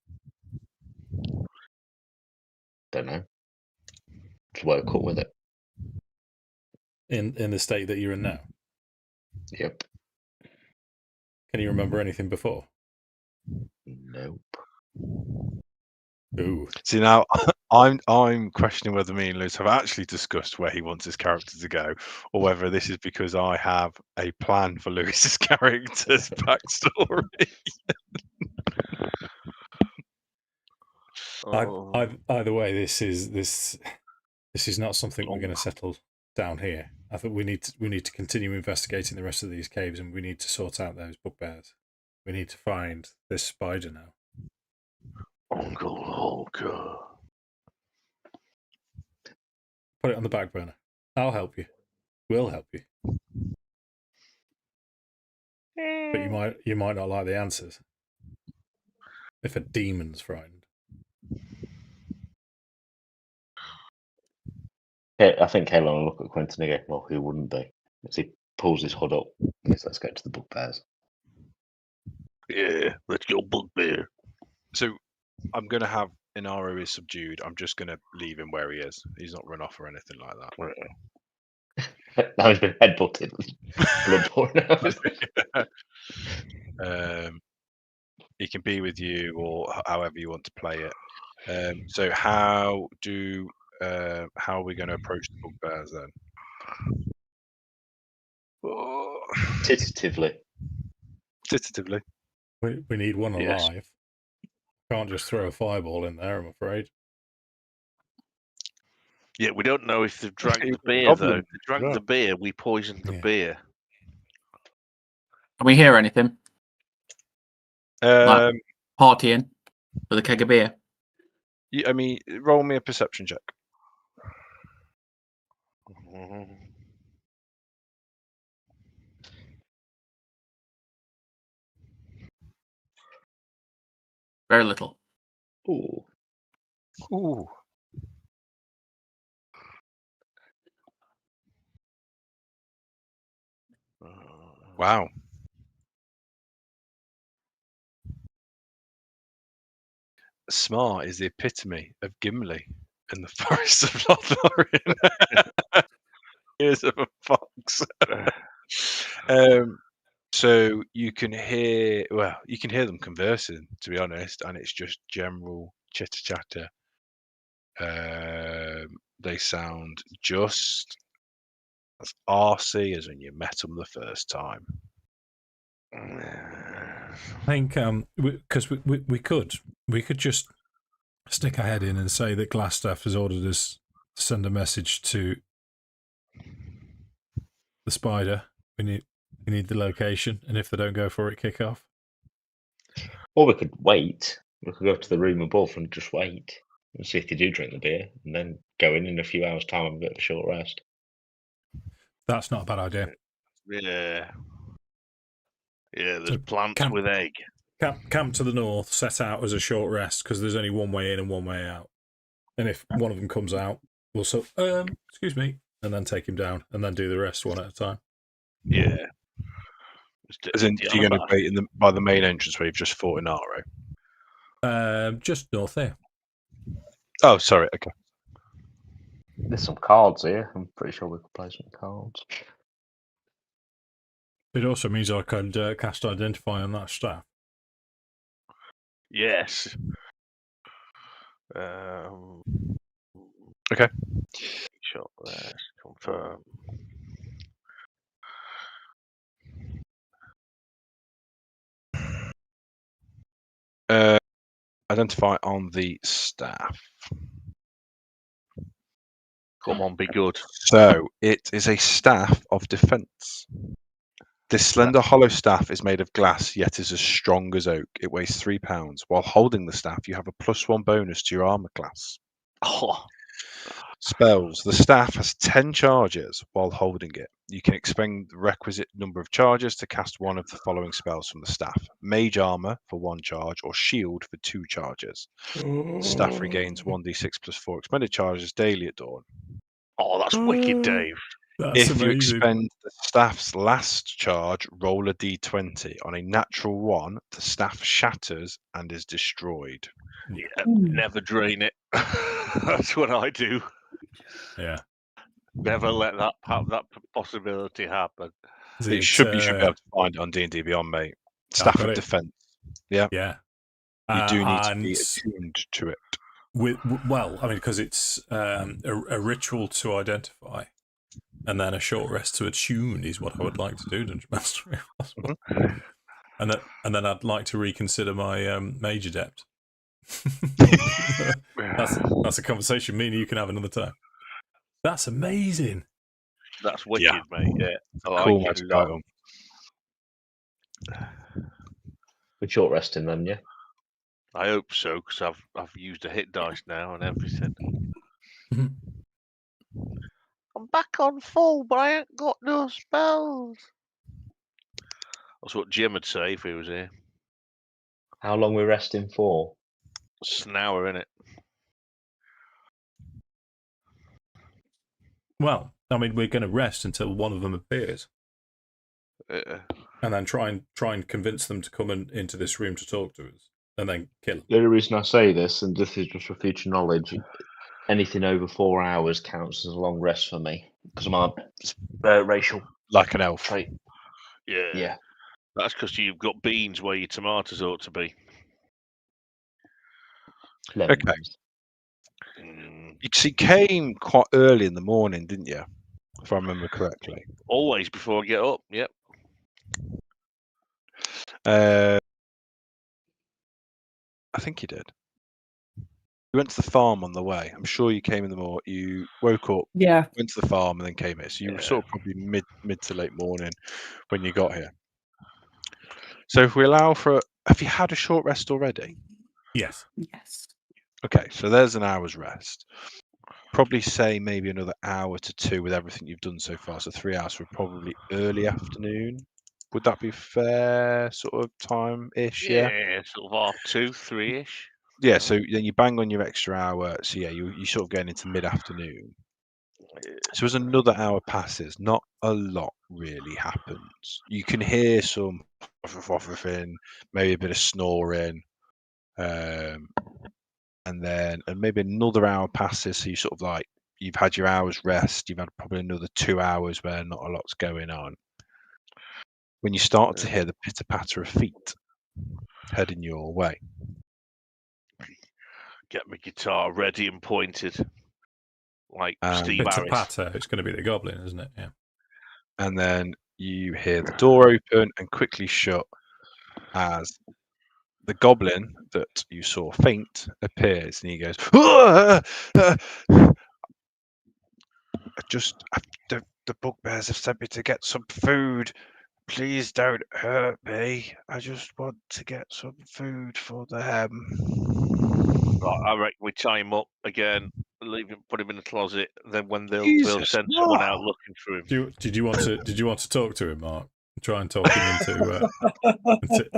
Don't know. Just woke up with it. In the state that you're in now? Yep. Can you remember anything before? Nope. Ooh. See, now I'm questioning whether me and Lewis have actually discussed where he wants his character to go, or whether this is because I have a plan for Lewis's character's backstory. Either way, this is not something we're going to settle down here. I think we need to continue investigating the rest of these caves, and we need to sort out those bugbears. We need to find this spider now. Uncle Holker. Put it on the back burner. I'll help you. We'll help you. But you might not like the answers. If a demon's frightened. Yeah, I think Helm will look at Quinton again. Well, who wouldn't be? As he pulls his hood up. Yes, let's go to the bugbears. Yeah, let's go bugbear. So I'm going to have Inaro is subdued. I'm just going to leave him where he is. He's not run off or anything like that. Now he's been headbutted. Blood pouring out. He can be with you or however you want to play it. So how are we going to approach the bugbears then? Tentatively. Tentatively. We need one Yes. alive. Can't just throw a fireball in there, I'm afraid. Yeah, we don't know if they've drank the beer, Problem. though. If they drank Yeah. the beer, we poisoned the Yeah. beer. Can we hear anything? Partying with a keg of beer. I mean, roll me a perception check. Very little. Ooh. Ooh. Wow. Smart is the epitome of Gimli in the forest of Lothlorien. Ears of a fox. So you can hear them conversing, to be honest, and it's just general chitter chatter. They sound just as arsey as when you met them the first time. I think because we could just stick our head in and say that Glassstaff has ordered us to send a message to the spider. We need the location, and if they don't go for it, kick off. Or we could wait. We could go to the room above and just wait and see if they do drink the beer, and then go in a few hours' time and a bit of a short rest. That's not a bad idea. Yeah. Yeah, there's So plants with egg. Camp to the north, set out as a short rest, because there's only one way in and one way out. And if one of them comes out, we'll say, excuse me, and then take him down, and then do the rest one at a time. Yeah. As in, you're going to wait by the main entrance where you've just fought in Aro? Just north there. Oh, sorry. Okay. There's some cards here. I'm pretty sure we could play some cards. It also means I could cast Identify on that staff. Yes. Okay. Shot there. Confirm. Identify on the staff. Come on, be good. So it is a staff of defense. This slender hollow staff is made of glass, yet is as strong as oak. It weighs 3 pounds. While holding the staff, you have a +1 bonus to your armor class. Oh, Spells. The staff has 10 charges while holding it. You can expend the requisite number of charges to cast one of the following spells from the staff. Mage armor for 1 charge, or shield for 2 charges. Staff regains 1d6 + 4 expended charges daily at dawn. oh, that's wicked, Dave. That's If you amazing. expend the staff's last charge, roll a d20. On a natural 1, the staff shatters and is destroyed. Yeah, never drain it. That's what I do. Yeah. Never let that possibility happen. You should be able to find it on D&D Beyond, mate. Staff of Defense. Yeah. Yeah. You do need to and be attuned to it. Well, I mean, because it's a ritual to identify, and then a short rest to attune is what I would like to do, Dungeon Master, if possible. And then I'd like to reconsider my Mage Adept. That's a conversation me and you can have another time. That's amazing. That's wicked, mate. Yeah, I Cool like magic it a lot. item. We're short resting then, yeah. I hope so, because I've used a hit dice now and everything. I'm back on full, but I ain't got no spells. That's what Jim would say if he was here. How long we're resting for? It's an hour, innit? Well, I mean, we're going to rest until one of them appears, and then try and convince them to come into this room to talk to us, and then kill them. The only reason I say this, and this is just for future knowledge, anything over 4 hours counts as a long rest for me because of my racial Like an elf. trait. Yeah. That's because you've got beans where your tomatoes ought to be. Lemons. Okay. You came quite early in the morning, didn't you? If I remember correctly. Always before I get up. Yep. I think you did. You went to the farm on the way. I'm sure you came in the morning. You woke up, Yeah. went to the farm, and then came here. So you were sort of probably mid to late morning when you got here. So if we allow for, have you had a short rest already? Yes. Yes. Okay, so there's an hour's rest. Probably say maybe another hour to 2 with everything you've done so far. So 3 hours for probably early afternoon. Would that be fair sort of time-ish? Yeah, sort of 2:30, 3-ish. Yeah, so then you bang on your extra hour. So yeah, you sort of getting into mid-afternoon. So as another hour passes, not a lot really happens. You can hear some thing, maybe a bit of snoring, and maybe another hour passes. So you sort of like you've had your hour's rest. You've had probably another 2 hours where not a lot's going on. When you start to hear the pitter patter of feet heading your way. Get my guitar ready and pointed, like Steve Pitter Harris. patter. It's going to be the goblin, isn't it? Yeah. And then you hear the door open and quickly shut as the goblin that you saw faint appears, and he goes, the bugbears have sent me to get some food. Please don't hurt me. I just want to get some food for them. Right, I reckon we tie him up again, leave him, put him in the closet. Then when they'll Jesus, send someone out looking for him. Did you want to talk to him, Mark? Try and talk him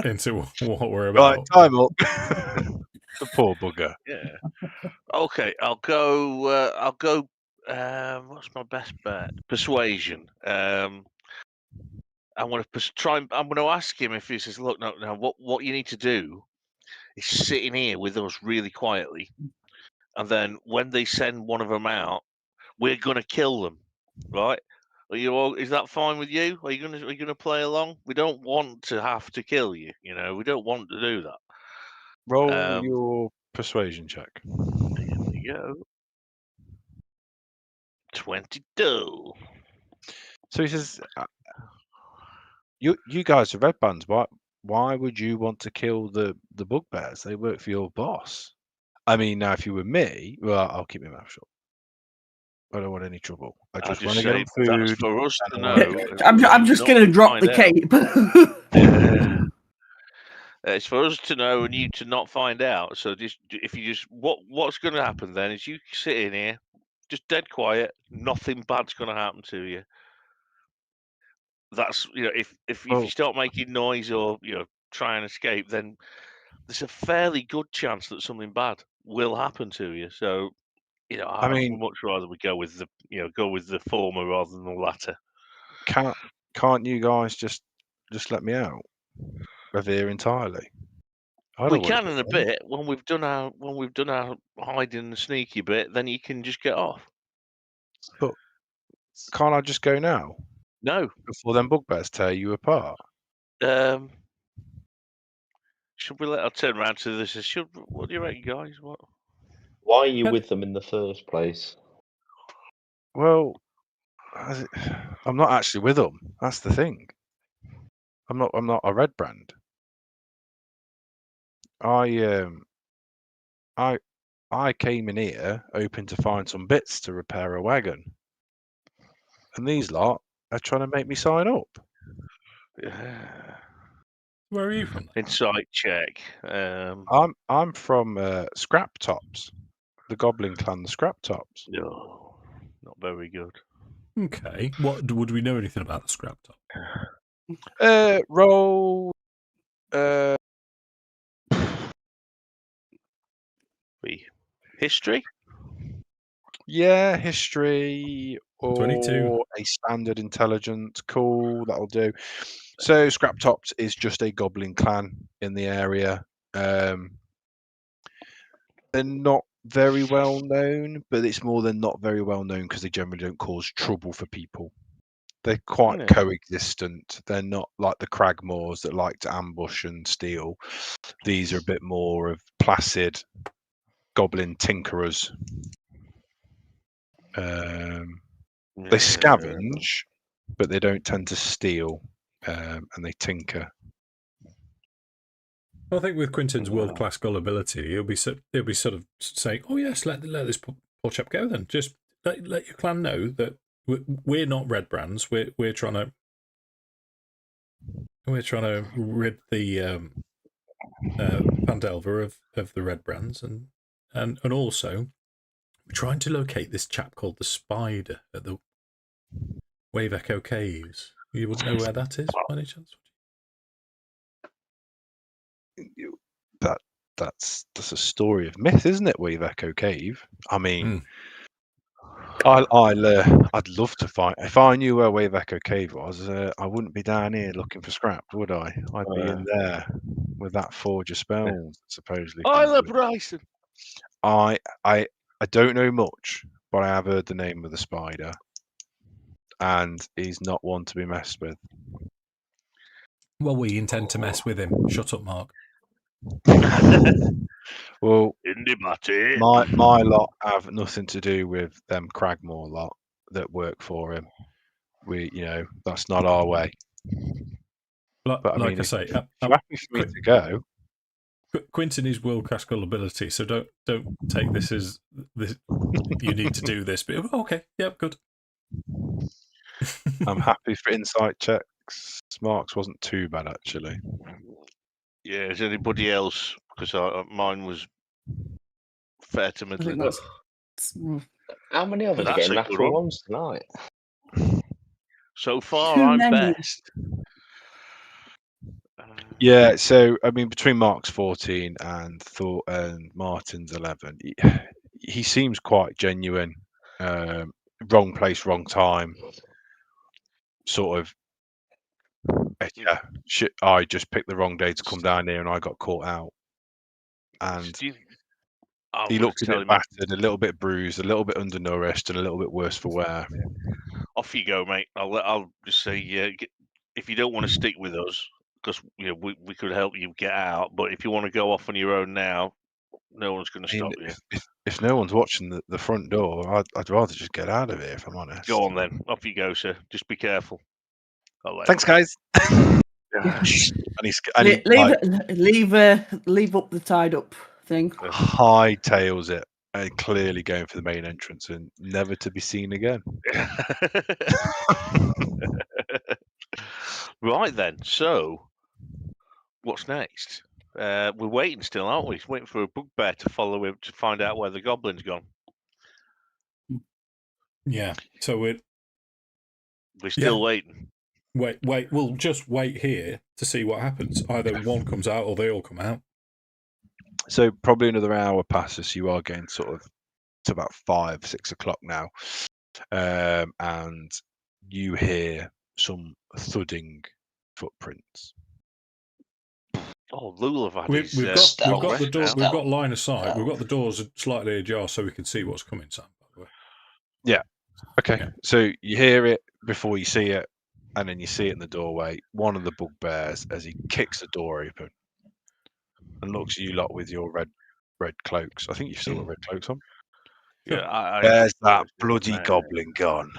into what we're about. Right, time up. The poor bugger. Yeah. Okay, I'll go. What's my best bet? Persuasion. I'm going to ask him if he says, "Look, no. What you need to do is sit in here with us really quietly, and then when they send one of them out, we're going to kill them, right? Are you all? Is that fine with you? Are you going to play along? We don't want to have to kill you. You know, we don't want to do that. Roll your persuasion check. Here we go. 22. So he says, "You guys are red bands. Why would you want to kill the bugbears? They work for your boss. I mean, now if you were me, well, I'll keep my mouth shut. I don't want any trouble. I I'll just just want to get say them that's food. for us to and know. I want to I'm just going to drop the cape. It's for us to know and you to not find out. So just if you just what's going to happen then is you sit in here, just dead quiet. Nothing bad's going to happen to you. That's if you start making noise or try and escape, then there's a fairly good chance that something bad will happen to you. So I mean, would much rather we go with the former rather than the latter. Can't you guys just let me out of here entirely? We can in a bit when we've done our hiding and sneaky bit. Then you can just get off. But can't I just go now? No. Before them bugbears tear you apart. Should we let her turn around to this? What do you reckon, guys? What? Why are you with them in the first place? Well, I'm not actually with them. That's the thing. I'm not a red brand. I came in here hoping to find some bits to repair a wagon, and these lot are trying to make me sign up. Yeah. Where are you from? Insight check. I'm from Scrap Tops, the Goblin Clan, the Scrap Tops. No, not very good. Okay. What would we know anything about the Scrap Top? Roll. History? Yeah, history or 22. a standard intelligence. Cool, that'll do. So Scrap Tops is just a goblin clan in the area. They're not very well known, but it's more than not very well known because they generally don't cause trouble for people. They're quite coexistent. They're not like the Cragmores that like to ambush and steal. These are a bit more of placid goblin tinkerers. They scavenge, but they don't tend to steal, and they tinker. I think with Quinton's world-class gullibility, he'll be sort of saying, "Oh yes, let this poor chap go. Then just let your clan know that we're not red brands. We're trying to rid the Pandelver of the red brands, and also we're trying to locate this chap called the Spider at the Wave Echo Caves. You wouldn't know where that is by any chance? That's a story of myth, isn't it? Wave Echo Cave. I mean, I'd love to find. If I knew where Wave Echo Cave was, I wouldn't be down here looking for scrap, would I? I'd be in there with that forge of spells, supposedly. Bryson. I don't know much, but I have heard the name of the Spider, and he's not one to be messed with. Well, we intend to mess with him. Shut up, Mark. Well, my lot have nothing to do with them Cragmore lot that work for him. That's not our way. But I mean, I say, if you're happy for me to go. Quinton is world-class gullibility, so don't take this as this. You need to do this, but okay, yeah, good. I'm happy for insight checks. Mark's wasn't too bad actually. Yeah, is anybody else? Because mine was fair to middling. How many of us are getting natural ones tonight? So far, I'm best. Yeah, so I mean, between Mark's 14 and Martin's 11, he seems quite genuine. Wrong place, wrong time. Sort of. Yeah, shit. I just picked the wrong day to come down here, and I got caught out. And he looked a bit battered, a little bit bruised, a little bit undernourished, and a little bit worse for wear. Off you go, mate. I'll just say, if you don't want to stick with us, because we could help you get out, but if you want to go off on your own now, no one's going to stop you. If no one's watching the front door, I'd rather just get out of here, if I'm honest. Go on then. Off you go, sir. Just be careful. Thanks, guys. Leave up the tied up thing. Hightails it. and clearly going for the main entrance and never to be seen again. Right then, so what's next? We're waiting still, aren't we? Waiting for a bugbear to follow him to find out where the goblin's gone. Yeah. So We're still waiting. wait. We'll just wait here to see what happens. Either one comes out or they all come out. So probably another hour passes. You are getting sort of to about 5, 6 o'clock now, and you hear some thudding footprints. Oh, Lul have had We've his got the door. rest We've now. got line of sight. We've got the doors slightly ajar so we can see what's coming. Sam, by the way. Okay, Yeah. so you hear it before you see it, and then you see it in the doorway. One of the bugbears, as he kicks the door open, and looks at you lot with your red cloaks. I think you've still got red cloaks on. Yeah, I There's that yeah, bloody man. goblin gone.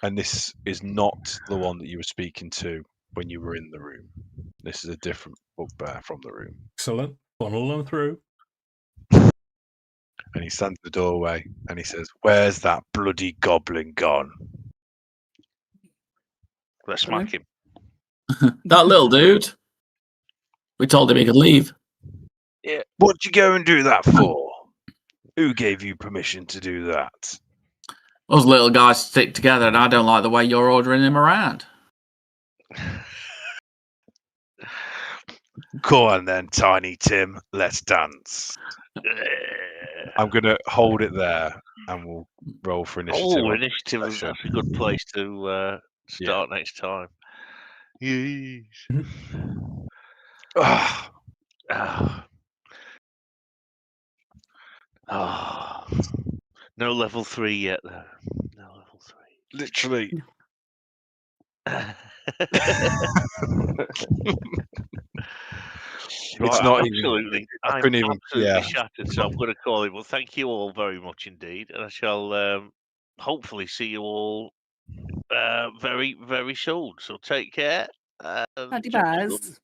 And this is not the one that you were speaking to when you were in the room. This is a different bugbear from the room. Excellent. Funnel them through. And he stands at the doorway and he says, "Where's that bloody goblin gone?" Let's smack him. That little dude. We told him he could leave. Yeah. What'd you go and do that for? Who gave you permission to do that? Us little guys stick together, and I don't like the way you're ordering him around. Go on then, Tiny Tim. Let's dance. I'm going to hold it there and we'll roll for initiative. Oh, initiative. That's a good place to start next time. Yes. Ah, No level 3 yet, though. No level 3. literally. It's not absolutely. even. I I'm couldn't even. absolutely Yeah. shattered. So I'm going to call it. Well, thank you all very much indeed, and I shall hopefully see you all very, very soon. So take care. Paddy Baz.